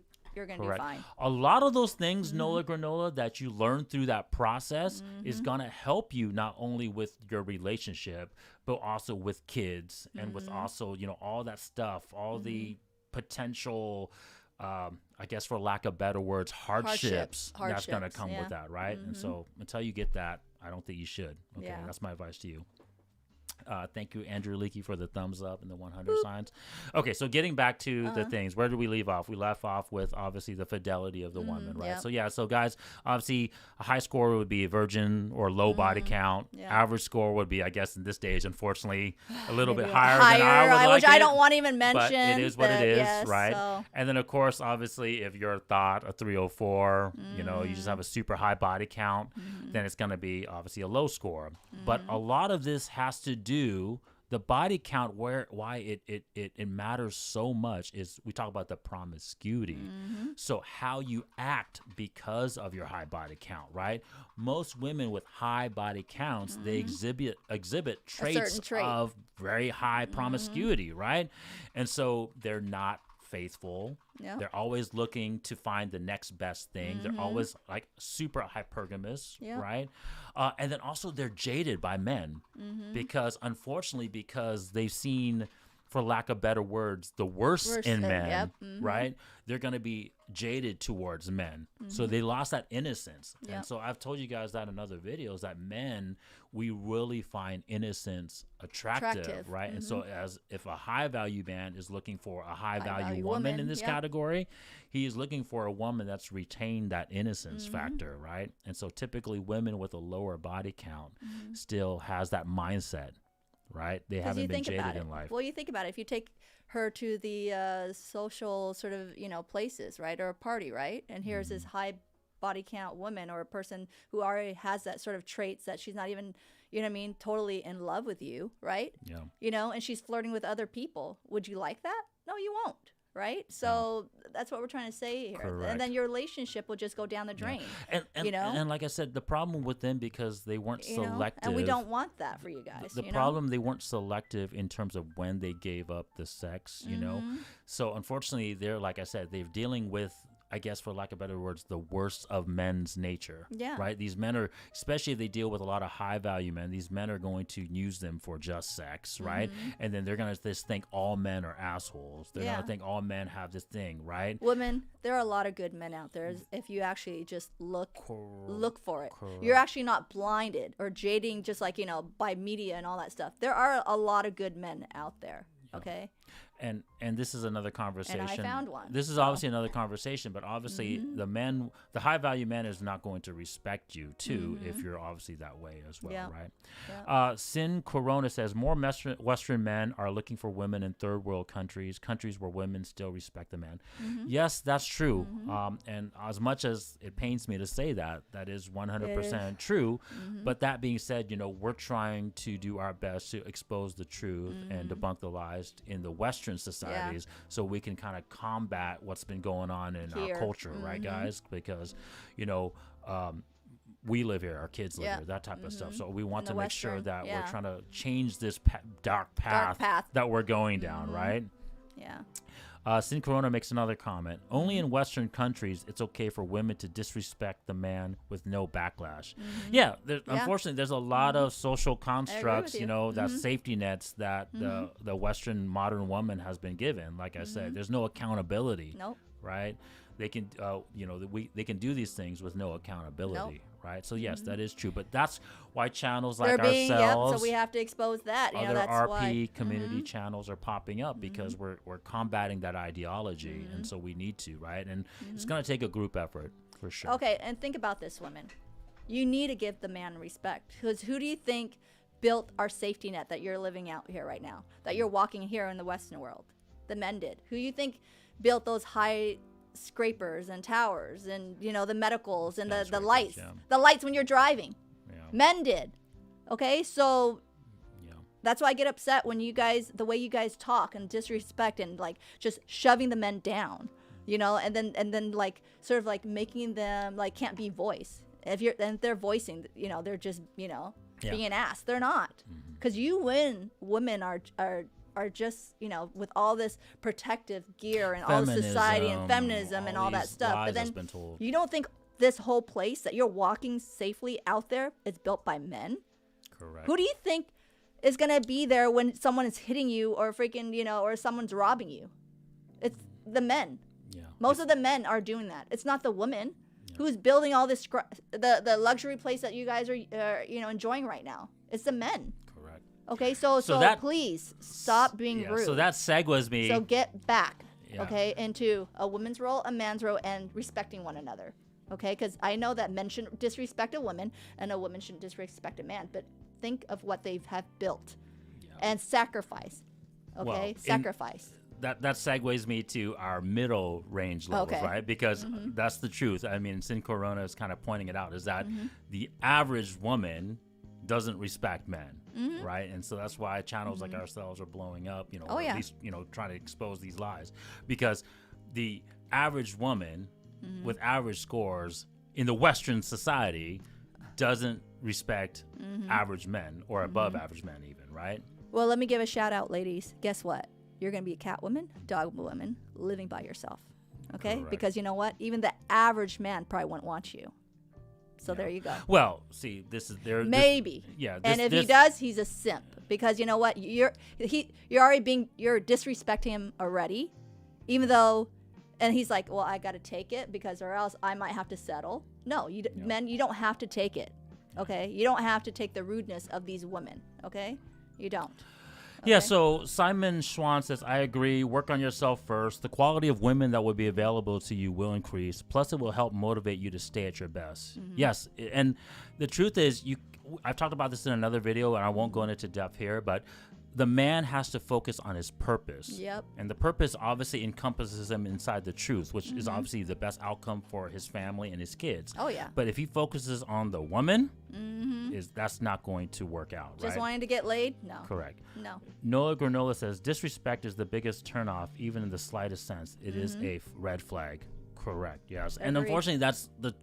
fine. A lot of those things, Nola Granola, that you learn through that process is gonna help you not only with your relationship, but also with kids and with also all that stuff, all the potential. I guess for lack of better words, hardships. That's going to come with that, right? And so until you get that, I don't think you should. Okay, that's my advice to you. Thank you, Andrew Leakey, for the thumbs up and the 100 signs. Okay, so getting back to the things, where did we leave off? We left off with, obviously, the fidelity of the woman, right? Yep. So guys, obviously, a high score would be a virgin or low body count. Yeah. Average score would be, I guess, in this stage, unfortunately, a little bit Maybe higher than I would like which I don't want to even mention. But it is what it is, yes, right? So. And then, of course, obviously, if you're a 304, you just have a super high body count, then it's going to be, obviously, a low score. But a lot of this has to do, the body count, why it matters so much is we talk about the promiscuity. So how you act because of your high body count, right? Most women with high body counts, they exhibit traits of very high promiscuity, right? And so they're not faithful. Yeah. They're always looking to find the next best thing. They're always like super hypergamous, right? And then also they're jaded by men because unfortunately, because they've seen for lack of better words, the worst in men, yep. right? They're going to be jaded towards men. So they lost that innocence. Yep. And so I've told you guys that in other videos that men, we really find innocence attractive. Right? And so as if a high value man is looking for a high value woman in this category, he is looking for a woman that's retained that innocence factor, right? And so typically women with a lower body count still has that mindset, right? They haven't been jaded in life. Well, you think about it. If you take her to the social sort of, places, right, or a party, right, and here's this high body count woman or a person who already has that sort of traits that she's not even, totally in love with you, right? Yeah. And she's flirting with other people. Would you like that? No, you won't. Right, so that's what we're trying to say here. Correct. And then your relationship will just go down the drain. And like I said, the problem with them because they weren't selective, and we don't want that for you guys. The problem, they weren't selective in terms of when they gave up the sex. So unfortunately, they're, like I said, they're dealing with, I guess, for lack of better words, the worst of men's nature. Yeah. Right? These men are, especially if they deal with a lot of high value men, these men are going to use them for just sex, right? And then they're going to just think all men are assholes. They're going to think all men have this thing, right? Women, there are a lot of good men out there if you actually just look for it. Correct. You're actually not blinded or jading just like, by media and all that stuff. There are a lot of good men out there. Okay. And this is another conversation. And I found one. This is obviously another conversation, but obviously the high value man is not going to respect you too if you're obviously that way as well, right? Yeah. Sin Corona says more Western men are looking for women in third world countries where women still respect the man. Yes, that's true. And as much as it pains me to say that, that is 100% true. But that being said, we're trying to do our best to expose the truth and debunk the lies in the Western societies so we can kind of combat what's been going on in our culture, right, guys? Because, we live here, our kids live here, that type of stuff. So we want to make sure that we're trying to change this dark path that we're going down, right? Yeah. Sin Corona makes another comment. Only in Western countries, it's okay for women to disrespect the man with no backlash. Yeah, unfortunately, there's a lot of social constructs, that safety nets that the Western modern woman has been given. Like I said, there's no accountability. Nope. Right? They can, they can do these things with no accountability. Right? So yes, that is true. But that's why channels like ourselves, so we have to expose that. Other that's RP why, community channels are popping up because we're combating that ideology, and so we need to, right? And it's going to take a group effort for sure. Okay, and think about this, women. You need to give the man respect, because who do you think built our safety net that you're living out here right now, that you're walking here in the Western world? The men did. Who do you think built those high scrapers and towers and the medicals and the lights, the lights when you're driving? Men did. Okay, so that's why I get upset when you guys, the way you guys talk and disrespect and like just shoving the men down, and then like sort of like making them like can't be voiced. If they're voicing, they're just being asked. They're not, because women are just with all this protective gear and all the society and feminism and all that stuff. But then you don't think this whole place that you're walking safely out there is built by men? Correct. Who do you think is gonna be there when someone is hitting you or freaking or someone's robbing you? It's the men. Yeah. Most of the men are doing that. It's not the women. Who's building all this the luxury place that you guys are enjoying right now? It's the men. Okay, so please stop being rude. So that segues me. So get back, into a woman's role, a man's role, and respecting one another. Okay, because I know that men shouldn't disrespect a woman and a woman shouldn't disrespect a man, but think of what they have built and sacrifice. Okay, sacrifice. That segues me to our middle range levels, right? Because that's the truth. I mean, Sin Corona is kind of pointing it out, is that the average woman doesn't respect men, right? And so that's why channels like ourselves are blowing up, or at least, trying to expose these lies. Because the average woman with average scores in the Western society doesn't respect average men or above average men even, right? Well, let me give a shout out, ladies. Guess what? You're going to be a cat woman, dog woman, living by yourself, okay? Correct. Because you know what? Even the average man probably wouldn't want you. So there you go. Well, see, this is there. Maybe. And if he does, he's a simp, because you know what? You're disrespecting him already, even though, and he's like, well, I got to take it because or else I might have to settle. No, men, you don't have to take it. Okay, you don't have to take the rudeness of these women. Okay, you don't. Okay? Yeah, so Simon Schwann says, I agree. Work on yourself first. The quality of women that will be available to you will increase. Plus, it will help motivate you to stay at your best. Yes, and the truth is, I've talked about this in another video, and I won't go into depth here, but the man has to focus on his purpose. Yep. And the purpose obviously encompasses him inside the truth, which is obviously the best outcome for his family and his kids. Oh, yeah. But if he focuses on the woman, that's not going to work out, Just right? wanting to get laid? No. Correct. No. Noah Granola says, disrespect is the biggest turnoff, even in the slightest sense. It is a red flag. Correct, yes. And Agreed. unfortunately,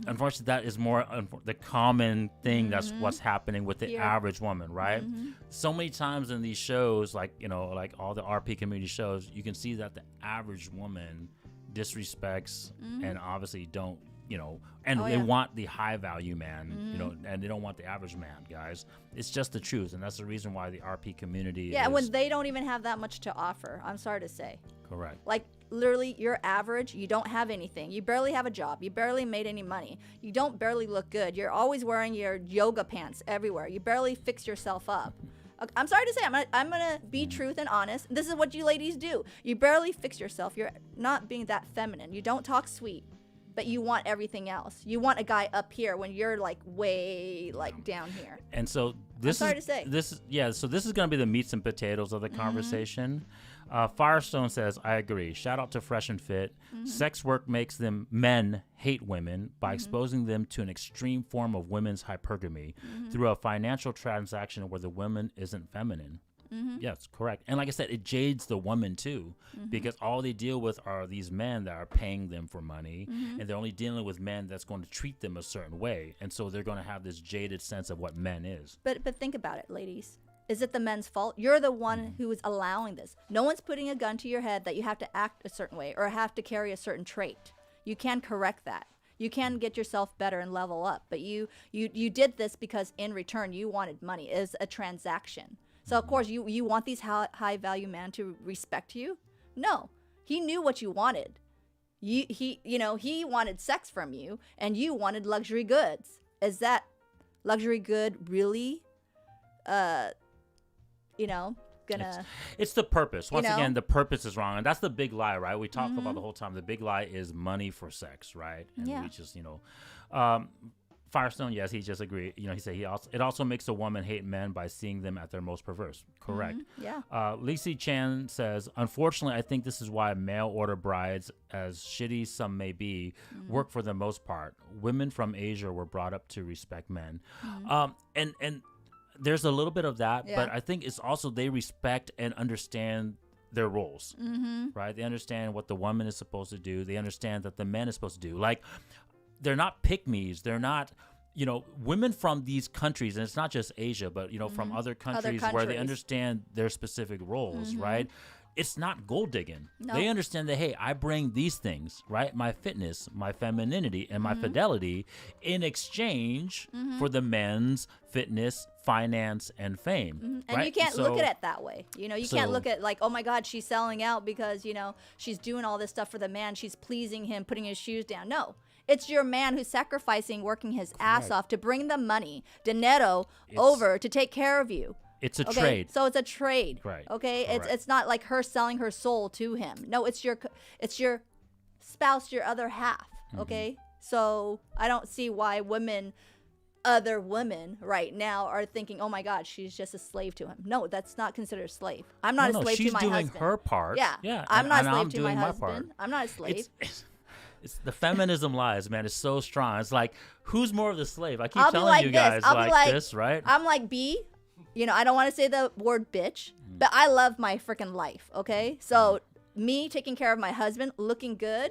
Unfortunately, that is more the common thing. That's what's happening with the average woman, right? So many times in these shows, like all the RP community shows, you can see that the average woman disrespects and obviously don't, and they want the high value man, and they don't want the average man, guys. It's just the truth, and that's the reason why the RP community. Yeah, when they don't even have that much to offer. I'm sorry to say. Correct. Like, literally, you're average. You don't have anything. You barely have a job. You barely made any money. You don't barely look good. You're always wearing your yoga pants everywhere. You barely fix yourself up. I'm sorry to say, I'm gonna be truth and honest. This is what you ladies do. You barely fix yourself. You're not being that feminine. You don't talk sweet, but you want everything else. You want a guy up here when you're like way like down here. And so this I'm sorry to say. So this is going to be the meats and potatoes of the conversation. Firestone says, I agree. Shout out to Fresh and Fit. Sex work makes men hate women by exposing them to an extreme form of women's hypergamy through a financial transaction where the woman isn't feminine. Yes, correct. And like I said, it jades the woman too, because all they deal with are these men that are paying them for money, and they're only dealing with men that's going to treat them a certain way. And so they're going to have this jaded sense of what men is. But think about it, ladies. Is it the men's fault? You're the one who is allowing this. No one's putting a gun to your head that you have to act a certain way or have to carry a certain trait. You can correct that. You can get yourself better and level up. But you did this because in return you wanted money. It's a transaction. So of course you want these high value men to respect you? No. He knew what you wanted. He wanted sex from you and you wanted luxury goods. Is that luxury good really gonna it's the purpose. Once again, the purpose is wrong, and that's the big lie, right? We talk about the whole time. The big lie is money for sex, right? And we just Firestone, yes, he just agreed. He said it also makes a woman hate men by seeing them at their most perverse. Correct. Lisi Chan says, unfortunately, I think this is why mail order brides, as shitty some may be, work for the most part. Women from Asia were brought up to respect men. And there's a little bit of that, but I think it's also they respect and understand their roles, right? They understand what the woman is supposed to do. They understand that the man is supposed to do. Like, they're not pick-me's. They're not, women from these countries, and it's not just Asia, but, from other countries where they understand their specific roles, right? It's not gold digging. No. They understand that, hey, I bring these things, right? My fitness, my femininity, and my fidelity in exchange for the men's fitness, finance, and fame. And right? you can't look at it that way. You can't look at like, oh my God, she's selling out because, she's doing all this stuff for the man. She's pleasing him, putting his shoes down. No. It's your man who's sacrificing, working his ass off to bring the money, dinero, over to take care of you. It's a trade. So it's a trade. Right. Okay. It's not like her selling her soul to him. No, it's your spouse, your other half. Okay. So I don't see why other women right now are thinking, oh my God, she's just a slave to him. No, that's not considered a slave. I'm not a slave to my husband. She's doing her part. Yeah. I'm not a slave to my husband. I'm not a slave. It's the feminism lies, man. It's so strong. It's like, who's more of the slave? I keep I'll telling like you this. guys like this, right? I'm like B. I don't want to say the word bitch, but I love my freaking life, okay? So me taking care of my husband, looking good,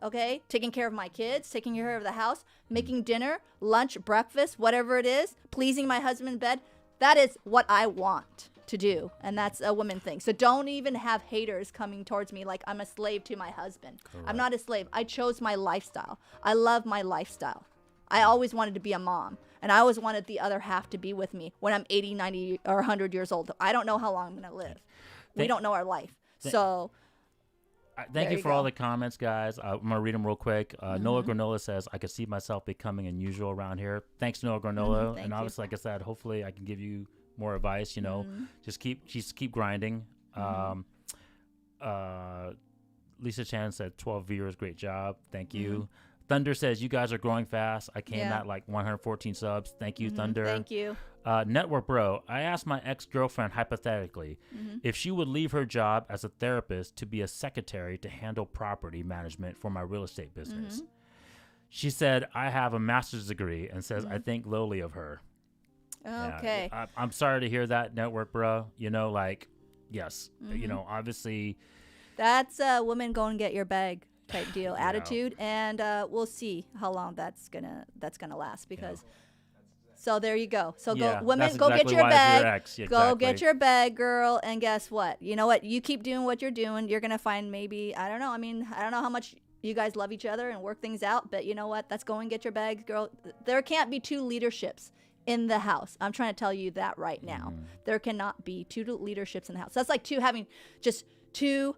okay? Taking care of my kids, taking care of the house, making dinner, lunch, breakfast, whatever it is, pleasing my husband in bed, that is what I want to do, and that's a woman thing. So don't even have haters coming towards me like I'm a slave to my husband. Correct. I'm not a slave. I chose my lifestyle. I love my lifestyle. I always wanted to be a mom, and I always wanted the other half to be with me when I'm 80, 90, or 100 years old. I don't know how long I'm going to live. We don't know our life. So thank you for all the comments, guys. I'm going to read them real quick. Noah Granola says, I could see myself becoming unusual around here. Thanks, Noah Granola. And obviously, like I said, hopefully I can give you more advice, just keep grinding. Lisa Chan said 12 viewers, great job. Thank you. Thunder says, you guys are growing fast. I came at like 114 subs. Thank you, Thunder. Thank you. Network Bro, I asked my ex-girlfriend hypothetically if she would leave her job as a therapist to be a secretary to handle property management for my real estate business. She said, I have a master's degree, and says, I think lowly of her. Okay. Yeah, I'm sorry to hear that, Network Bro. Yes. Obviously. That's a woman go and get your bag type deal attitude, and we'll see how long that's gonna last, because so there you go. So women, go get your bag. Go get your bag, girl. And guess what? You know what? You keep doing what you're doing. You're gonna find maybe, I don't know. I mean, I don't know how much you guys love each other and work things out, but you know what? That's go and get your bag, girl. There can't be two leaderships in the house. I'm trying to tell you that right now. There cannot be two leaderships in the house. That's like having just two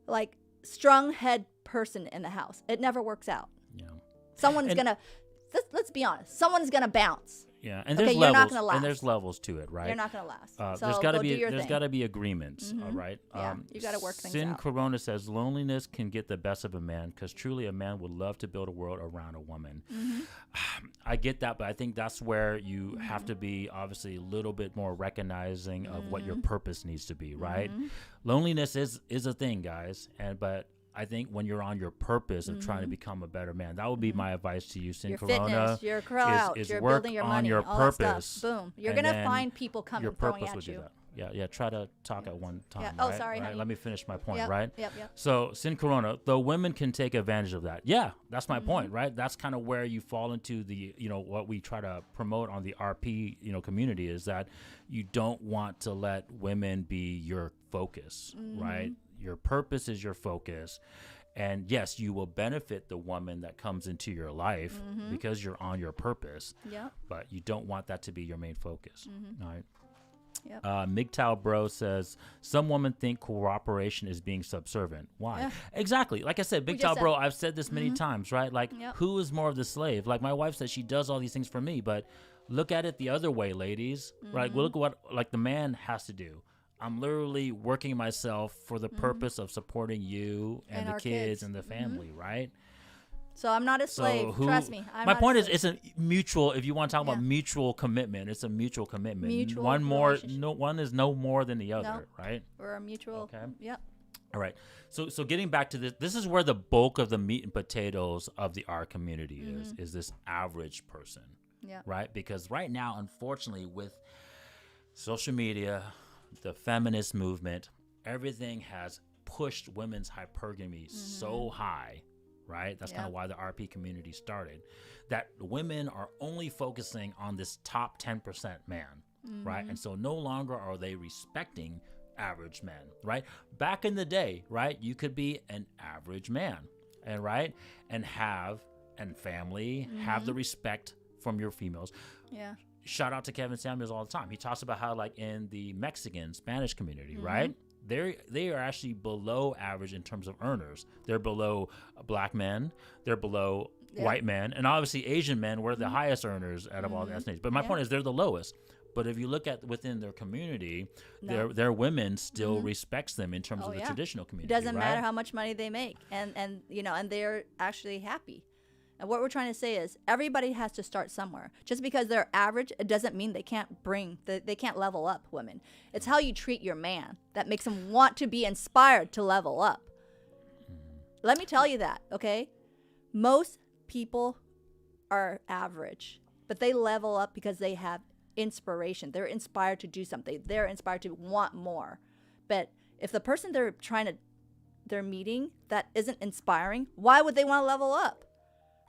like strong head person in the house. It never works out. Someone's gonna let's be honest, someone's gonna bounce. And there's levels, you're not gonna last. And there's levels to it, right? You're not gonna last. So there's got to be agreements, all right? You got to work things Sin out. Corona says loneliness can get the best of a man, because truly a man would love to build a world around a woman. I get that, but I think that's where you have to be obviously a little bit more recognizing of what your purpose needs to be, right? Loneliness is a thing, guys, but I think when you're on your purpose of trying to become a better man, that would be my advice to you, Sin your Corona. Fitness, your crowd, is you're work building your on money, your all purpose. That stuff. Boom. You're going to find people coming, your throwing purpose at would you. do that. Yeah, try to talk at one time. Oh, right? sorry, right? honey. Let me finish my point, right? Yep. So, Sin Corona, though women can take advantage of that. Yeah, that's my point, right? That's kind of where you fall into the, what we try to promote on the RP, community, is that you don't want to let women be your focus, right? Your purpose is your focus. And yes, you will benefit the woman that comes into your life because you're on your purpose. Yeah. But you don't want that to be your main focus. All right. Yep. MGTOW Bro says, some women think cooperation is being subservient. Why? Yeah. Exactly. Like I said, MGTOW Bro, I've said this many times, right? Like, who is more of the slave? Like, my wife says she does all these things for me, but look at it the other way, ladies. Right? Well, look at what the man has to do. I'm literally working myself for the purpose of supporting you and the kids and the family, right? So I'm not a slave. Trust me. My point is, it's a mutual. If you want to talk about mutual commitment, it's a mutual commitment. One is no more than the other, right? We're a mutual. Okay. Yep. All right. So getting back to this, this is where the bulk of the meat and potatoes of the R community is this average person, right? Because right now, unfortunately, with social media, the feminist movement, everything has pushed women's hypergamy so high, right? That's kind of why the RP community started, that women are only focusing on this top 10% man, right? And so no longer are they respecting average men, right? Back in the day, right, you could be an average man, and right, and have family, have the respect from your females. Yeah. Shout out to Kevin Samuels all the time. He talks about how, like, in the Mexican, Spanish community, right? They are actually below average in terms of earners. They're below black men. They're below white men. And obviously Asian men were the highest earners out of all the ethnicities. But my point is, they're the lowest. But if you look at within their community, their women still respects them in terms of the traditional community. It doesn't matter how much money they make. And they're actually happy. And what we're trying to say is everybody has to start somewhere. Just because they're average, it doesn't mean they can't they can't level up, women. It's how you treat your man that makes him want to be inspired to level up. Let me tell you that, okay? Most people are average, but they level up because they have inspiration. They're inspired to do something. They're inspired to want more. But if the person they're meeting that isn't inspiring, why would they want to level up?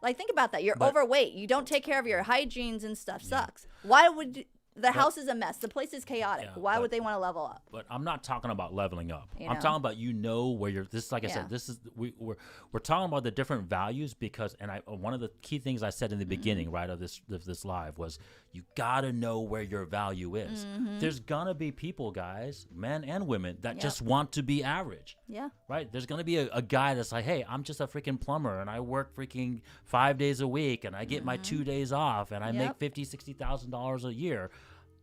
Like, think about that. You're overweight. You don't take care of your hygienes and stuff. Sucks. Why would The house is a mess. The place is chaotic. Yeah, Why would they want to level up? But I'm not talking about leveling up. You I'm know? talking about where you're. This, like I said, this is we're talking about the different values because, and one of the key things I said in the beginning, right, of this live was you gotta know where your value is. There's gonna be people, guys, men and women, that just want to be average. Yeah. Right. There's gonna be a guy that's like, hey, I'm just a freaking plumber and I work freaking 5 days a week and I get my 2 days off and I make $50,000-$60,000 a year.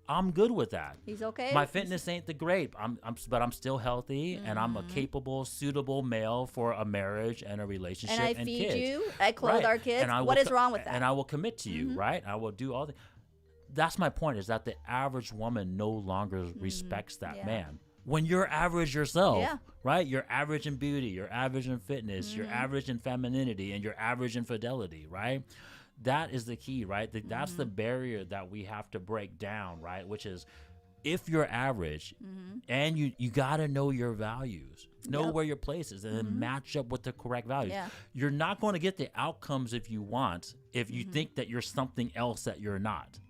I'm good with that. He's okay. My fitness ain't the great. But I'm still healthy and I'm a capable, suitable male for a marriage and a relationship and I and feed kids. you. I clothe our kids. And What is wrong with that? And I will commit to you, right? I will do all the. That's my point. Is that the average woman no longer respects that man. When you're average yourself, right? You're average in beauty, you're average in fitness, you're average in femininity, and you're average in fidelity, right? That is the key, right? That's the barrier that we have to break down, right? Which is, if you're average and you got to know your values, know where your place is, and then match up with the correct values. Yeah. You're not going to get the outcomes if you want, if you think that you're something else that you're not.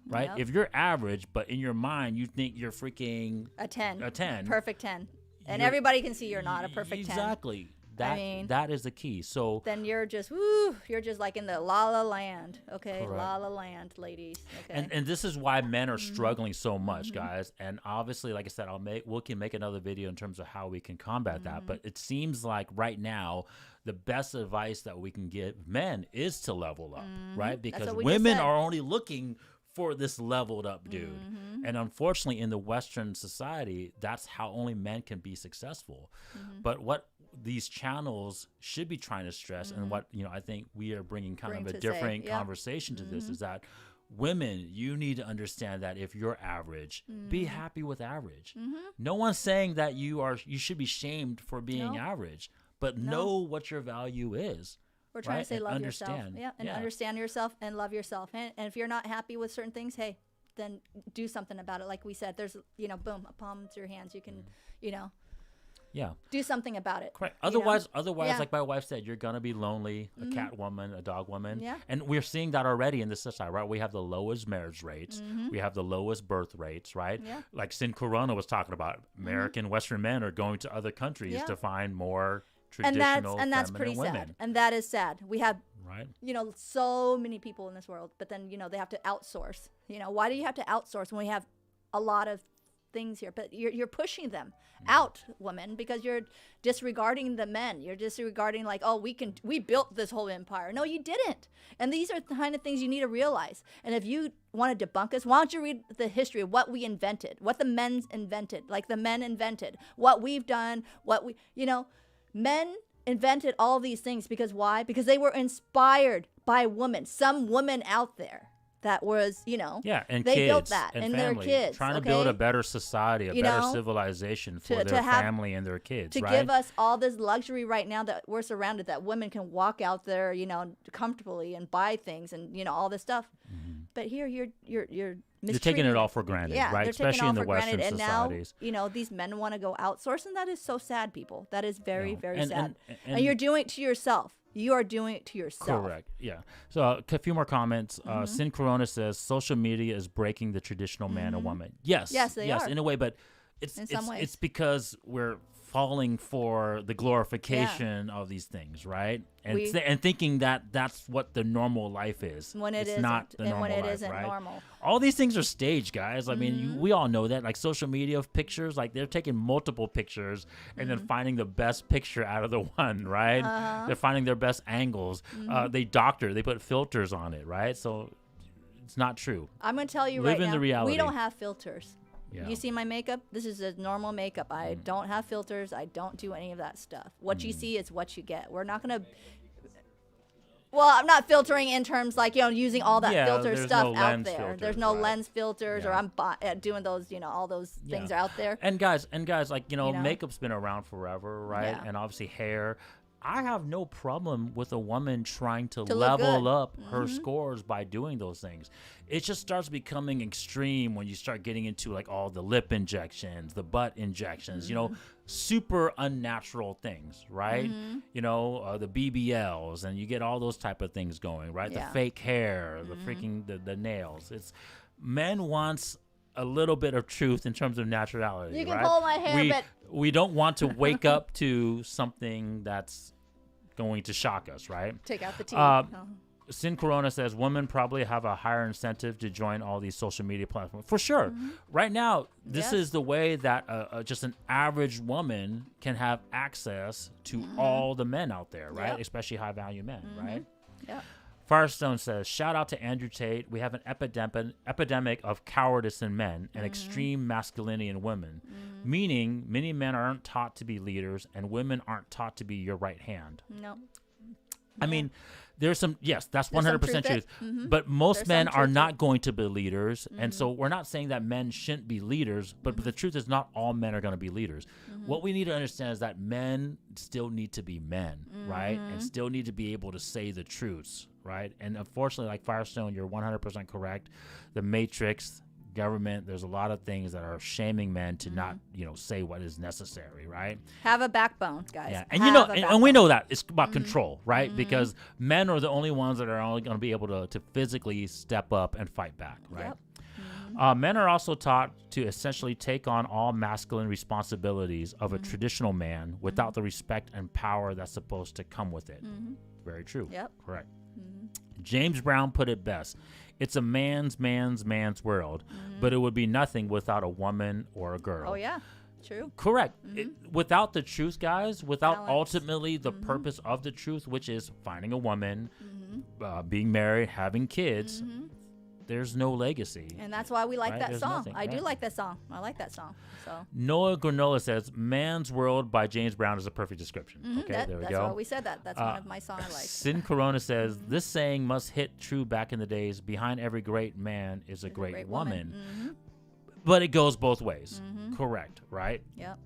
Right? If you're average, but in your mind you think you're freaking a 10. Perfect 10. And you're, everybody can see you're not a perfect 10. Exactly. That is the key. So then you're just like in the la la land. Okay. Correct. La la land, ladies. Okay. And this is why men are struggling so much, guys. And obviously, like I said, we can make another video in terms of how we can combat that. But it seems like right now the best advice that we can give men is to level up, right? Because women are only looking for this leveled up dude. And unfortunately in the Western society, that's how only men can be successful. But what these channels should be trying to stress, and what I think we are bringing of a different conversation to this, is that women, you need to understand that if you're average, be happy with average. No one's saying that you should be shamed for being average, but know what your value is. We're trying to say love yourself. Yeah, and understand yourself and love yourself. And if you're not happy with certain things, hey, then do something about it. Like we said, there's, boom, a palm to your hands. You can, do something about it. Correct. Otherwise, like my wife said, you're going to be lonely, a cat woman, a dog woman. Yeah. And we're seeing that already in this society, right? We have the lowest marriage rates. We have the lowest birth rates, right? Yeah. Like Sin Corona was talking about, American Western men are going to other countries to find more traditional and that's pretty women. sad. And that is sad. We have so many people in this world, but then they have to outsource. Why do you have to outsource when we have a lot of things here? But you're pushing them out, women, because you're disregarding the men. You're disregarding like, oh, we built this whole empire. No, you didn't. And these are the kind of things you need to realize. And if you want to debunk us, why don't you read the history of what we invented, what the men invented, like the men invented, what we've done, men invented all these things because why? Because they were inspired by women, some woman out there that was, and they kids built that and family, their kids. Trying to build a better society, better civilization for their family and their kids, to give us all this luxury right now that we're surrounded, that women can walk out there, comfortably and buy things and, all this stuff. But here you're taking it all for granted, right? Especially in the Western societies. And now, these men want to go outsource, and that is so sad, people. That is very, very sad. And you're doing it to yourself. You are doing it to yourself. Correct. Yeah. So a few more comments. Sin Corona says social media is breaking the traditional man and woman. Yes. Yes, they are. In a way, but it's because we're falling for the glorification of these things, right? And thinking that that's what the normal life is. When it's not the normal life, and when it isn't normal. All these things are staged, guys. I mean, we all know that. Like social media pictures, like they're taking multiple pictures and then finding the best picture out of the one, right? They're finding their best angles. They put filters on it, right? So it's not true. I'm going to tell you Live in the reality. We don't have filters. Yeah. You see my makeup? This is a normal makeup. I don't have filters. I don't do any of that stuff. What you see is what you get. We're not going to... Well, I'm not filtering in terms like, using all that filter stuff out there. Filters, there's no lens filters or I'm doing those, all those things are out there. And guys, like, makeup's been around forever, right? Yeah. And obviously hair. I have no problem with a woman trying to level up her scores by doing those things. It just starts becoming extreme when you start getting into like all the lip injections, the butt injections, super unnatural things, right? The BBLs, and you get all those type of things going, right? The fake hair, the freaking the nails. men wants a little bit of truth in terms of naturality. You can right? pull my hair, but we don't want to wake up to something that's going to shock us, right? take out the teeth. Sin Corona says women probably have a higher incentive to join all these social media platforms. For sure. Right now, this is the way that just an average woman can have access to all the men out there, right? Yep. Especially high-value men, right? Yeah. Firestone says, shout out to Andrew Tate. We have an epidemic of cowardice in men and extreme masculinity in women, meaning many men aren't taught to be leaders and women aren't taught to be your right hand. No. I mean, there's some, yes, that's There's some 100% truth. But most There's men some are truth not going to be leaders. And so we're not saying that men shouldn't be leaders, but the truth is not all men are going to be leaders. What we need to understand is that men still need to be men, right? And still need to be able to say the truths, right? And unfortunately, like Firestone, you're 100% correct. The Matrix, government, there's a lot of things that are shaming men to not, say what is necessary, right? Have a backbone, guys. Yeah, and Have a and we backbone. know that it's about control, right? Because men are the only ones that are only going to be able to physically step up and fight back, right? Yep. Men are also taught to essentially take on all masculine responsibilities of a traditional man without the respect and power that's supposed to come with it. Very true. Yep. Correct. James Brown put it best. It's a man's world, but it would be nothing without a woman or a girl. Oh, yeah. True. Correct. Without the truth, guys, without Balance. ultimately the purpose of the truth, which is finding a woman, being married, having kids, there's no legacy. And that's why we like Right? that There's song. nothing, I do right? like that song. I like that song. So Noah Granola says, Man's World by James Brown is a perfect description. Okay, there we that's go. why we said that. That's one of my songs I like. Sin Corona says, this saying must hit true back in the days. Behind every great man is a great woman. But it goes both ways. Correct, right? Yep.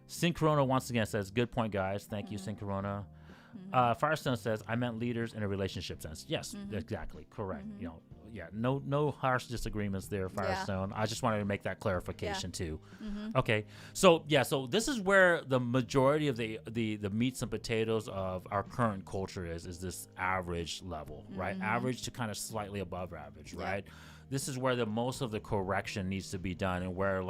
Sin Corona once again says, good point, guys. Thank you, Sin Corona. Firestone says, I meant leaders in a relationship sense. Yes, exactly. Correct. No harsh disagreements there, Firestone. I just wanted to make that clarification too. Okay. So this is where the majority of the meats and potatoes of our current culture is this average level, right? Average to kind of slightly above average, right? This is where the most of the correction needs to be done, and where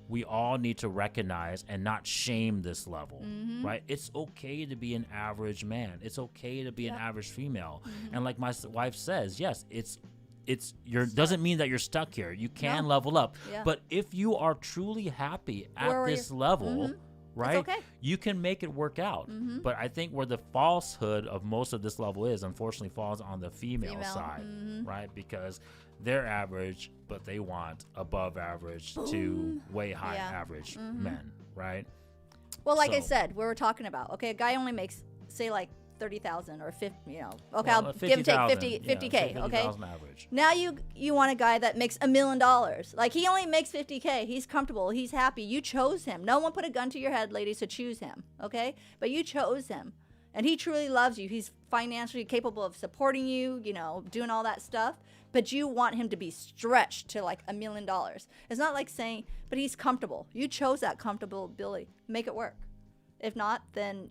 we all need to recognize and not shame this level, right? It's okay to be an average man. It's okay to be an average female. And like my wife says, yes, it's doesn't mean that you're stuck here. You can level up. Yeah. But if you are truly happy at this level, right, okay. you can make it work out. But I think where the falsehood of most of this level is, unfortunately, falls on the female side, right? Because they're average, but they want above average to way high average men, right? Well, like I So- said, we were talking about, okay, a guy only makes, say, like 30,000 or 50, okay, Well, I'll give him take 50, 50K, okay? 50,000 average. Now you want a guy that makes $1 million. Like, he only makes 50K. He's comfortable. He's happy. You chose him. No one put a gun to your head, ladies, to choose him, okay? But you chose him. And he truly loves you. He's financially capable of supporting you, doing all that stuff. But you want him to be stretched to like $1 million. It's not like saying, but he's comfortable. You chose that comfortability. Make it work. If not, then,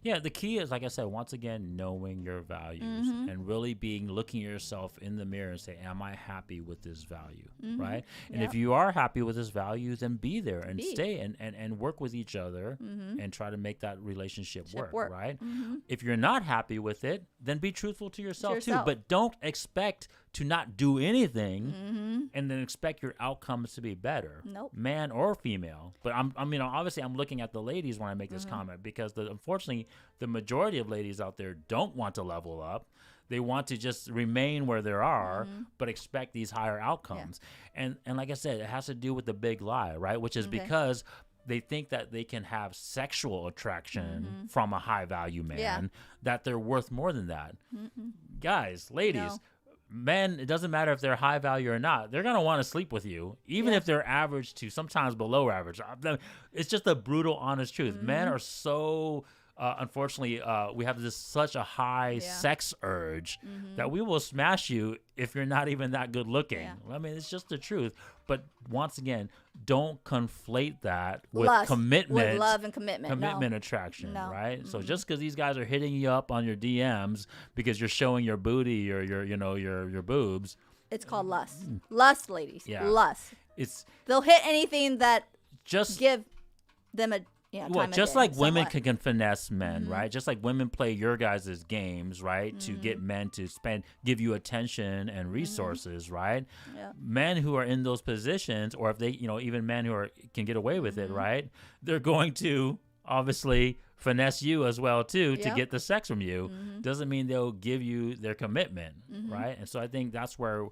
Yeah, the key is, like I said, once again, knowing your values and really looking at yourself in the mirror and say, am I happy with this value, right? And if you are happy with this value, then be there and stay and work with each other and try to make that relationship work, right? If you're not happy with it, then be truthful to yourself too. But don't expect to not do anything and then expect your outcomes to be better, Nope. man or female. But obviously I'm looking at the ladies when I make this comment, because unfortunately the majority of ladies out there don't want to level up. They want to just remain where they are, but expect these higher outcomes. And like I said, it has to do with the big lie, right? Which is because they think that they can have sexual attraction from a high value man, that they're worth more than that. Guys, ladies, No. men, it doesn't matter if they're high value or not. They're going to want to sleep with you, even if they're average to sometimes below average. It's just a brutal, honest truth. Men are so, unfortunately, we have such a high sex urge that we will smash you if you're not even that good looking. Yeah. I mean, it's just the truth. But once again, don't conflate that with Lust, commitment. with love and commitment. Commitment No. attraction, No. right? So just because these guys are hitting you up on your DMs because you're showing your booty or your boobs, It's called lust. Lust, ladies. Yeah. Lust. It's They'll hit anything that just give them a time just of like day, women somewhat. can finesse men, right? Just like women play your guys' games, right? To get men to give you attention and resources, right? Yeah. Men who are in those positions, or if they, even men who can get away with it, right? They're going to obviously finesse you as well too to Yep. get the sex from you. Doesn't mean they'll give you their commitment, right? And so I think that's where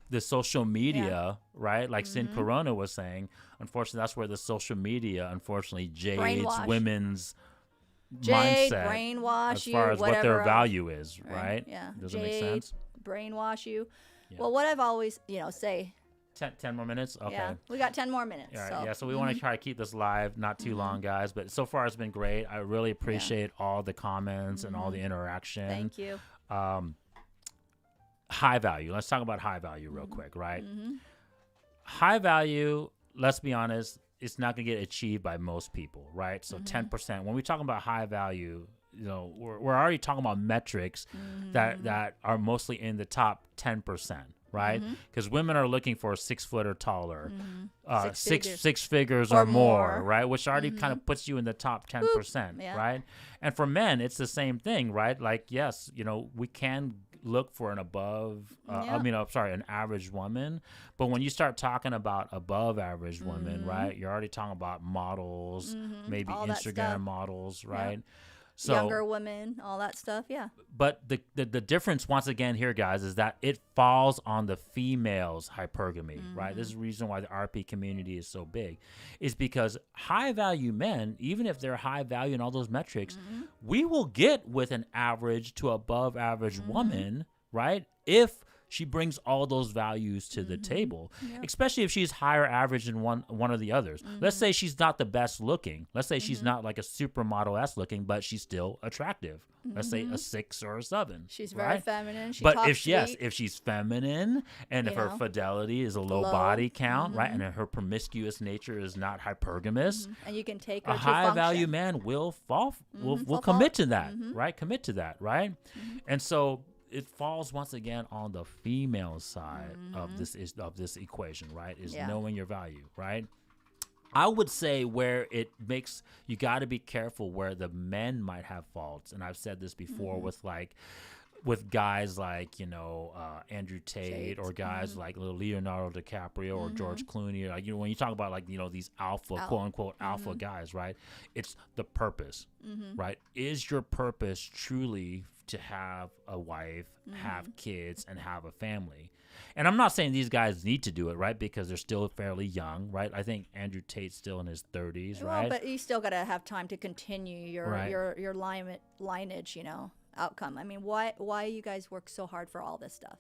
the social media, right? Like Sin Corona was saying, unfortunately, that's where the social media, unfortunately, jades Brainwash. women's Jade, mindset brainwash as you, far as what whatever their else. value is, right? Yeah. Does it Jade, make sense? brainwash you. Yeah. Well, what I've always, say. 10 more minutes? Okay. Yeah, we got 10 more minutes. All right, so. yeah, so we want to try to keep this live, not too long, guys. But so far, it's been great. I really appreciate all the comments and all the interaction. Thank you. High value. Let's talk about high value real quick, right? High value, let's be honest, it's not going to get achieved by most people, right? So 10%. When we talk about high value, we're already talking about metrics that are mostly in the top 10%. Right, because women are looking for 6 foot or taller, six figures or more, right? Which already kind of puts you in the top 10%, Yeah. right? And for men, it's the same thing, right? Like, yes, we can look for an an average woman, but when you start talking about above average women, right? You're already talking about models, maybe All that Instagram stuff. models, right? So, Younger women, all that stuff. Yeah. but the difference, once again, here, guys, is that it falls on the female's hypergamy, right? This is the reason why the RP community is so big, is because high-value men, even if they're high value in all those metrics, we will get with an average to above-average woman, right? If she brings all those values to the table, especially if she's higher average than one of the others. Let's say she's not the best looking. Let's say she's not like a supermodel-esque looking, but she's still attractive. Let's say a 6 or a 7. She's very right? feminine. She But talks if sweet. if she's feminine and if her fidelity is a low body count, right, and her promiscuous nature is not hypergamous, and you can take her a to high value function. man will will fall commit for to that, right? Commit to that, right? And so it falls once again on the female side of this equation, right? Is knowing your value, right? I would say where it makes you got to be careful where the men might have faults, and I've said this before with guys like Andrew Tate or guys like Leonardo DiCaprio or George Clooney, like when you talk about like these alpha quote unquote alpha guys, right? It's the purpose, right? Is your purpose truly to have a wife, have kids, and have a family? And I'm not saying these guys need to do it, right? Because they're still fairly young, right? I think Andrew Tate's still in his 30s, right? Well, but you still got to have time to continue your lineage, outcome. I mean, why you guys work so hard for all this stuff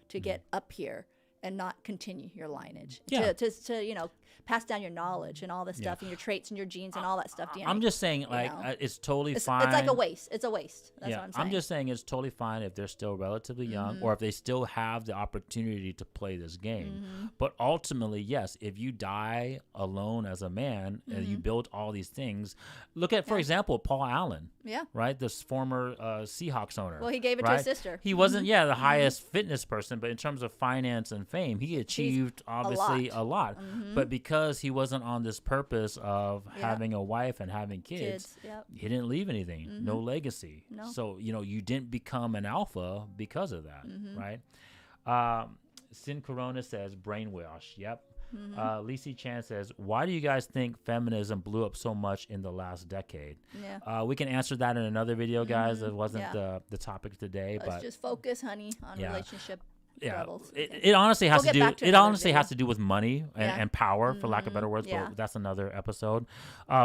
to get up here and not continue your lineage? Yeah. To pass down your knowledge and all this stuff and your traits and your genes and all that stuff. I'm just saying, like, it's totally fine. It's like a waste. It's a waste. That's what I'm saying. I'm just saying it's totally fine if they're still relatively young or if they still have the opportunity to play this game. But ultimately, yes, if you die alone as a man and you build all these things, look at, for example, Paul Allen. Yeah. Right? This former Seahawks owner. Well, he gave it to his sister. He wasn't, the highest fitness person, but in terms of finance and fame, he achieved obviously a lot. But because he wasn't on this purpose of having a wife and having kids, he didn't leave anything, no legacy. No. So, you didn't become an alpha because of that, right? Sin Corona says brainwash. Yep. Lisi Chan says, why do you guys think feminism blew up so much in the last decade? Yeah. We can answer that in another video, guys. It wasn't the topic today. Let's but just focus, honey, on relationship levels. It honestly has to do. It honestly has to do with money and power, for lack of better words. But that's another episode.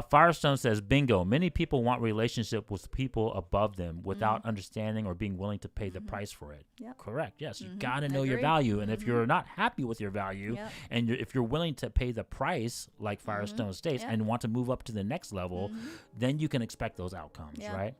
Firestone says, "Bingo! Many people want relationship with people above them without understanding or being willing to pay the price for it." Yep. Correct. Yes, you got to know your value, and if you're not happy with your value, and if you're willing to pay the price, like Firestone states, and want to move up to the next level, then you can expect those outcomes, right?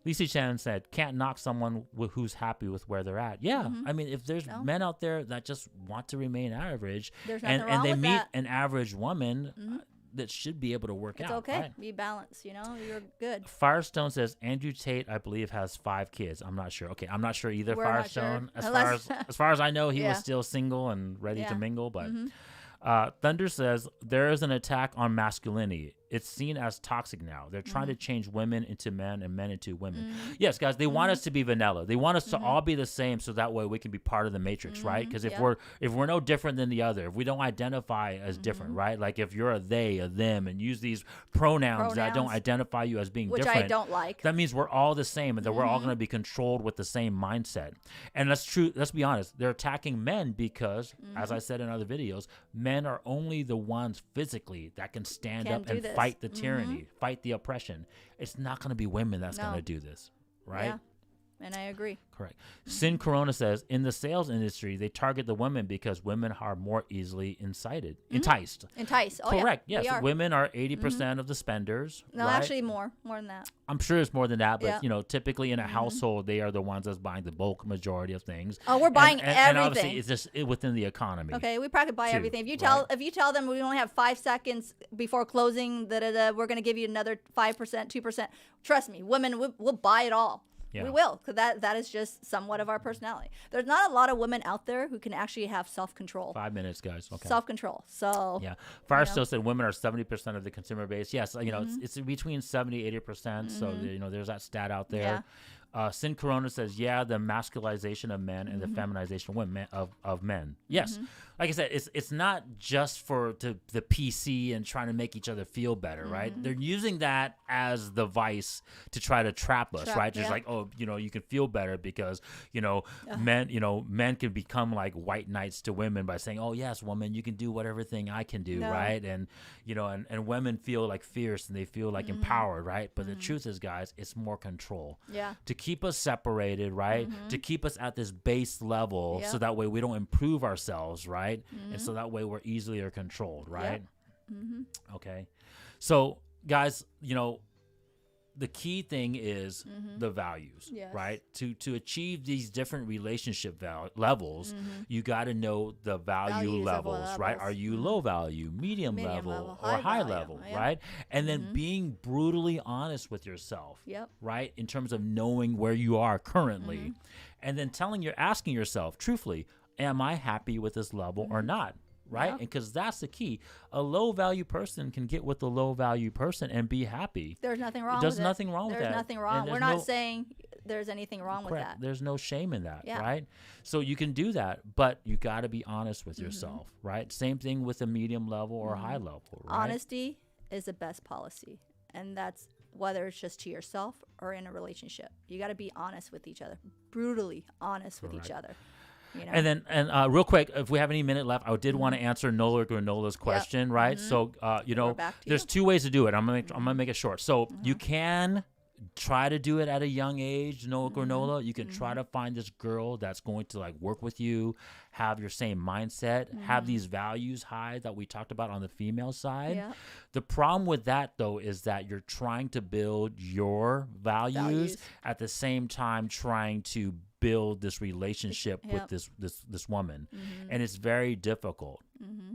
Lisa Chan said, can't knock someone who's happy with where they're at. Yeah. I mean, if there's men out there that just want to remain average There's and nothing wrong they with meet that. an average woman, that should be able to work It's out. okay. Right? Be balanced, you know, you're good. Firestone says Andrew Tate, I believe, has 5 kids. I'm not sure. Okay, I'm not sure either. We're not sure. Firestone, Unless- as far as I know, he Yeah. was still single and ready to Yeah. mingle. But Mm-hmm. Thunder says there is an attack on masculinity. It's seen as toxic now. They're trying Mm-hmm. to change women into men and men into women. Yes, guys, they want us to be vanilla. They want us to all be the same, so that way we can be part of the matrix, right? Because if Yeah. we're no different than the other, if we don't identify as different, right? Like if you're a they, a them, and use these pronouns that don't Pronouns. identify you as being Which different, I don't like. that means we're all the same, and that we're all going to be controlled with the same mindset. And that's true. Let's be honest. They're attacking men because, as I said in other videos, men are only the ones physically that can stand Can up do and this. fight the tyranny, fight the oppression. It's not going to be women that's going No. to do this, right? Yeah. And I agree. Correct. Sin Corona says, in the sales industry, they target the women because women are more easily enticed. Entice. Oh, Correct. Yeah. Yes. We are. Women are 80% of the spenders. No, right? actually more than that. I'm sure it's more than that, but Yeah. you know, typically in a household, they are the ones that's buying the bulk majority of things. Oh, we're buying and obviously, everything. it's just within the economy. Okay, we probably buy too, everything. If you right? tell them we only have 5 seconds before closing, we're going to give you another 5%, 2%. Trust me, women will buy it all. Yeah. We will, because that is just somewhat of our personality. There's not a lot of women out there who can actually have self-control. 5 minutes, guys. Okay. Self-control. So Yeah. Firestone said women are 70% of the consumer base. Yes, you know, it's between 70 80%. So, you know, there's that stat out there. Sin Corona says, yeah, the masculization of men and the feminization of women of men. Yes. Like I said, it's not just for the PC and trying to make each other feel better, right? They're using that as the vice to try to trap us, right? Just like, oh, you know, you can feel better because, men can become like white knights to women by saying, oh, yes, woman, you can do whatever thing I can do, right? And, and women feel like fierce and they feel like empowered, right? But the truth is, guys, it's more control. Yeah. To keep us separated, right? To keep us at this base level so that way we don't improve ourselves, right? And so that way we're easily controlled, right? Okay. So, guys, the key thing is the values, Yes. right? To achieve these different relationship levels, you got to know the value Values of levels, right? levels. Are you low value, medium level, or high value, level, yeah. right? And then being brutally honest with yourself, Yep. right? In terms of knowing where you are currently, and then asking yourself truthfully, am I happy with this level or not? Right? Yeah. And because that's the key. A low value person can get with a low value person and be happy. There's nothing wrong There's with nothing wrong with There's that. nothing And wrong. there's We're not no- saying there's anything wrong with Correct. that. There's no shame in that, Yeah. right? So you can do that, but you got to be honest with yourself, right? Same thing with a medium level or high level, right? Honesty is the best policy. And that's whether it's just to yourself or in a relationship. You got to be honest with each other, brutally honest with each other. And then, real quick, if we have any minute left, I did want to answer Nola Granola's question, right? So, We're back to there's you. 2 ways to do it. I'm gonna make it short. So you can try to do it at a young age, Nola Granola. You can try to find this girl that's going to like work with you, have your same mindset, have these values high that we talked about on the female side. Yeah. The problem with that though is that you're trying to build your values. At the same time trying to build this relationship with this woman, and it's very difficult,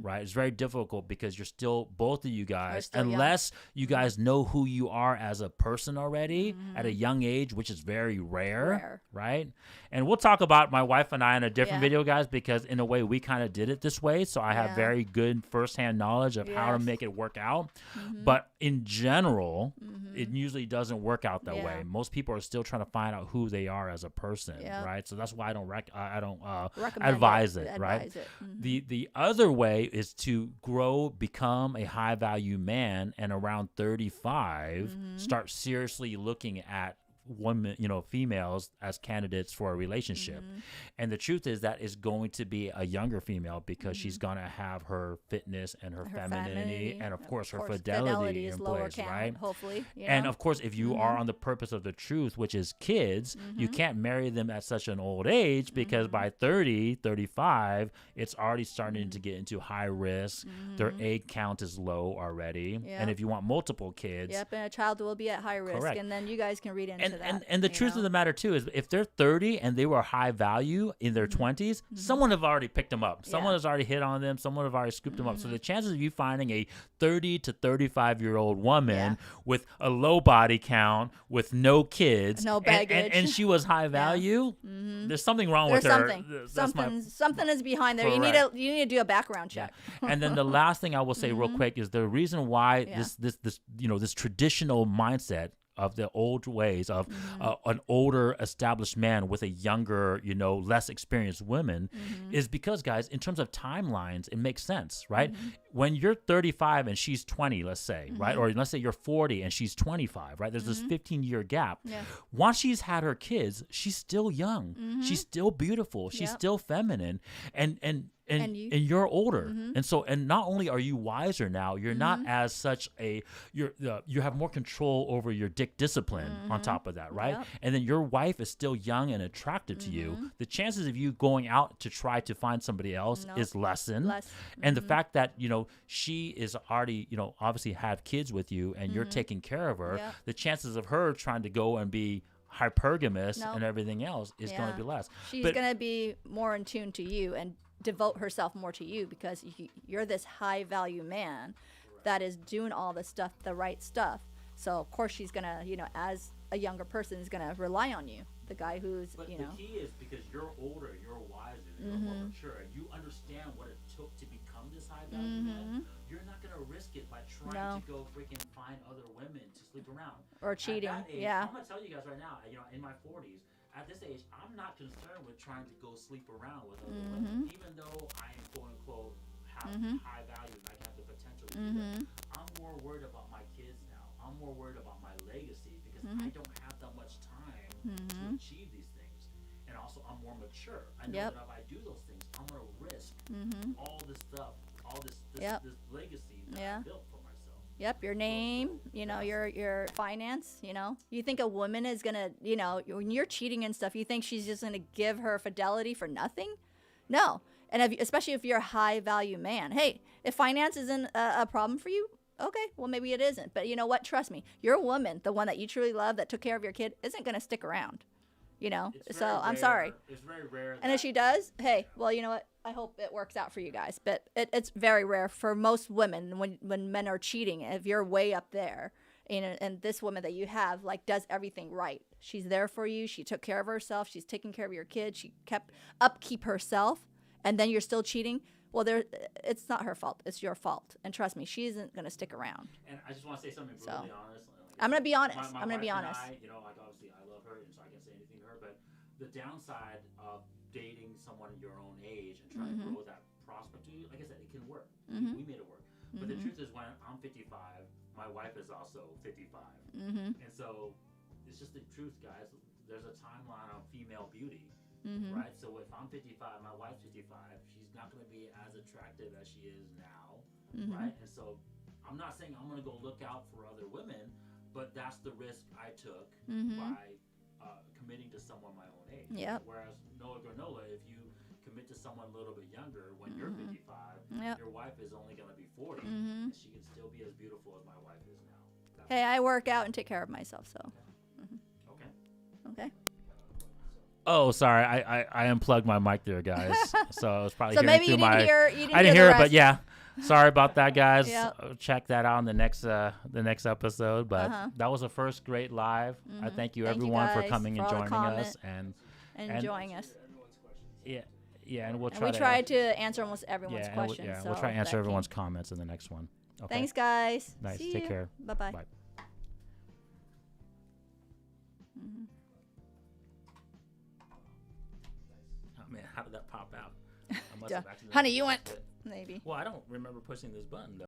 right? It's very difficult because you're still, both of you guys, still young. unless you guys know who you are as a person already at a young age, which is very rare, right? And we'll talk about my wife and I in a different video, guys, because in a way we kind of did it this way, so I have very good firsthand knowledge of how to make it work out. But in general, it usually doesn't work out that way. Most people are still trying to find out who they are as a person, right? So that's why I don't advise it, right? The other way is to become a high value man, and around 35 start seriously looking at women, females as candidates for a relationship. And the truth is that is going to be a younger female because she's going to have her fitness and her femininity and of course her fidelity in place, right? Hopefully. And of course, if you are on the purpose of the truth, which is kids, you can't marry them at such an old age because by 30, 35, it's already starting to get into high risk. Their egg count is low already. And if you want multiple kids. And a child will be at high risk. Correct. And then you guys can read into into that. And the truth of the matter too is, if they're 30 and they were high value in their 20s, someone have already picked them up. Someone has already hit on them. Someone have already scooped them up. So the chances of you finding a 30 to 35-year-old woman with a low body count, with no kids, no baggage, and she was high value, there's something wrong with her. Something is behind there. Correct. You need to do a background check. And then the last thing I will say real quick is the reason why this traditional mindset of the old ways of an older established man with a younger, less experienced women is because, guys, in terms of timelines, it makes sense, right? When you're 35 and she's 20, let's say, right? Or let's say you're 40 and she's 25, right? There's this 15-year gap. Yeah. Once she's had her kids, she's still young. She's still beautiful. She's still feminine. And you're older, and not only are you wiser now, you're not as such you have more control over your dick discipline on top of that, right? Yep. And then your wife is still young and attractive to you. The chances of you going out to try to find somebody else is lessened. And the fact that she is already obviously have kids with you and you're taking care of her, the chances of her trying to go and be hypergamous and everything else is going to be less. She's going to be more in tune to you and devote herself more to you because you're this high value man that is doing all the stuff, the right stuff. So of course she's gonna, as a younger person, is gonna rely on you. The guy who's, But the key is because you're older, you're wiser, you're more mature, and you understand what it took to become this high value man. You're not gonna risk it by trying to go freaking find other women to sleep around or cheating. At that age, yeah. I'm gonna tell you guys right now. In my 40s. At this age, I'm not concerned with trying to go sleep around with other women, even though I am quote unquote high value and I have the potential to do that. I'm more worried about my kids now. I'm more worried about my legacy because I don't have that much time to achieve these things. And also, I'm more mature. I know that if I do those things, I'm gonna risk all this stuff, all this legacy that I built for myself. Yep, your name, your finance, You think a woman is going to, when you're cheating and stuff, you think she's just going to give her fidelity for nothing? No. And especially if you're a high value man. Hey, if finance isn't a problem for you, okay, well, maybe it isn't. But you know what? Trust me, your woman, the one that you truly love, that took care of your kid, isn't going to stick around. So I'm sorry. It's very rare. And if she does, hey, well, you know what? I hope it works out for you guys. But it's very rare for most women when men are cheating. If you're way up there, and this woman that you have does everything right. She's there for you. She took care of herself. She's taking care of your kids. She kept upkeep herself, and then you're still cheating. Well, it's not her fault. It's your fault. And trust me, she isn't going to stick around. And I just want to say something brutally honest. I'm going to be honest. I'm going to be honest. Obviously, I love her, and so I can say anything to her. But the downside of dating someone your own age and trying to grow that prospect to you, like I said, it can work. We made it work. But the truth is, when I'm 55, my wife is also 55. And so it's just the truth, guys. There's a timeline on female beauty, right? So if I'm 55, my wife's 55, she's not going to be as attractive as she is now, right? And so I'm not saying I'm going to go look out for other women, but that's the risk I took by committing to someone my own age. Yep. Whereas Noah Granola, if you commit to someone a little bit younger when you're 55, your wife is only going to be 40, and she can still be as beautiful as my wife is now. Hey, I work out and take care of myself, so. Okay. Oh, sorry, I unplugged my mic there, guys. So I was probably so hearing maybe through you didn't hear. I didn't hear it, but yeah. Sorry about that, guys. Yep. Check that out in the next episode. But that was the first great live. I thank you everyone for coming and joining us and enjoying us. Yeah, and we'll try. And we tried to answer almost everyone's questions. We'll try to answer everyone's comments in the next one. Okay. Thanks, guys. Nice. See Take ya. care. Bye-bye. Bye. Oh man, how did that pop out? I must have accidentally Honey, you pressed went. it. Maybe. Well, I don't remember pushing this button though.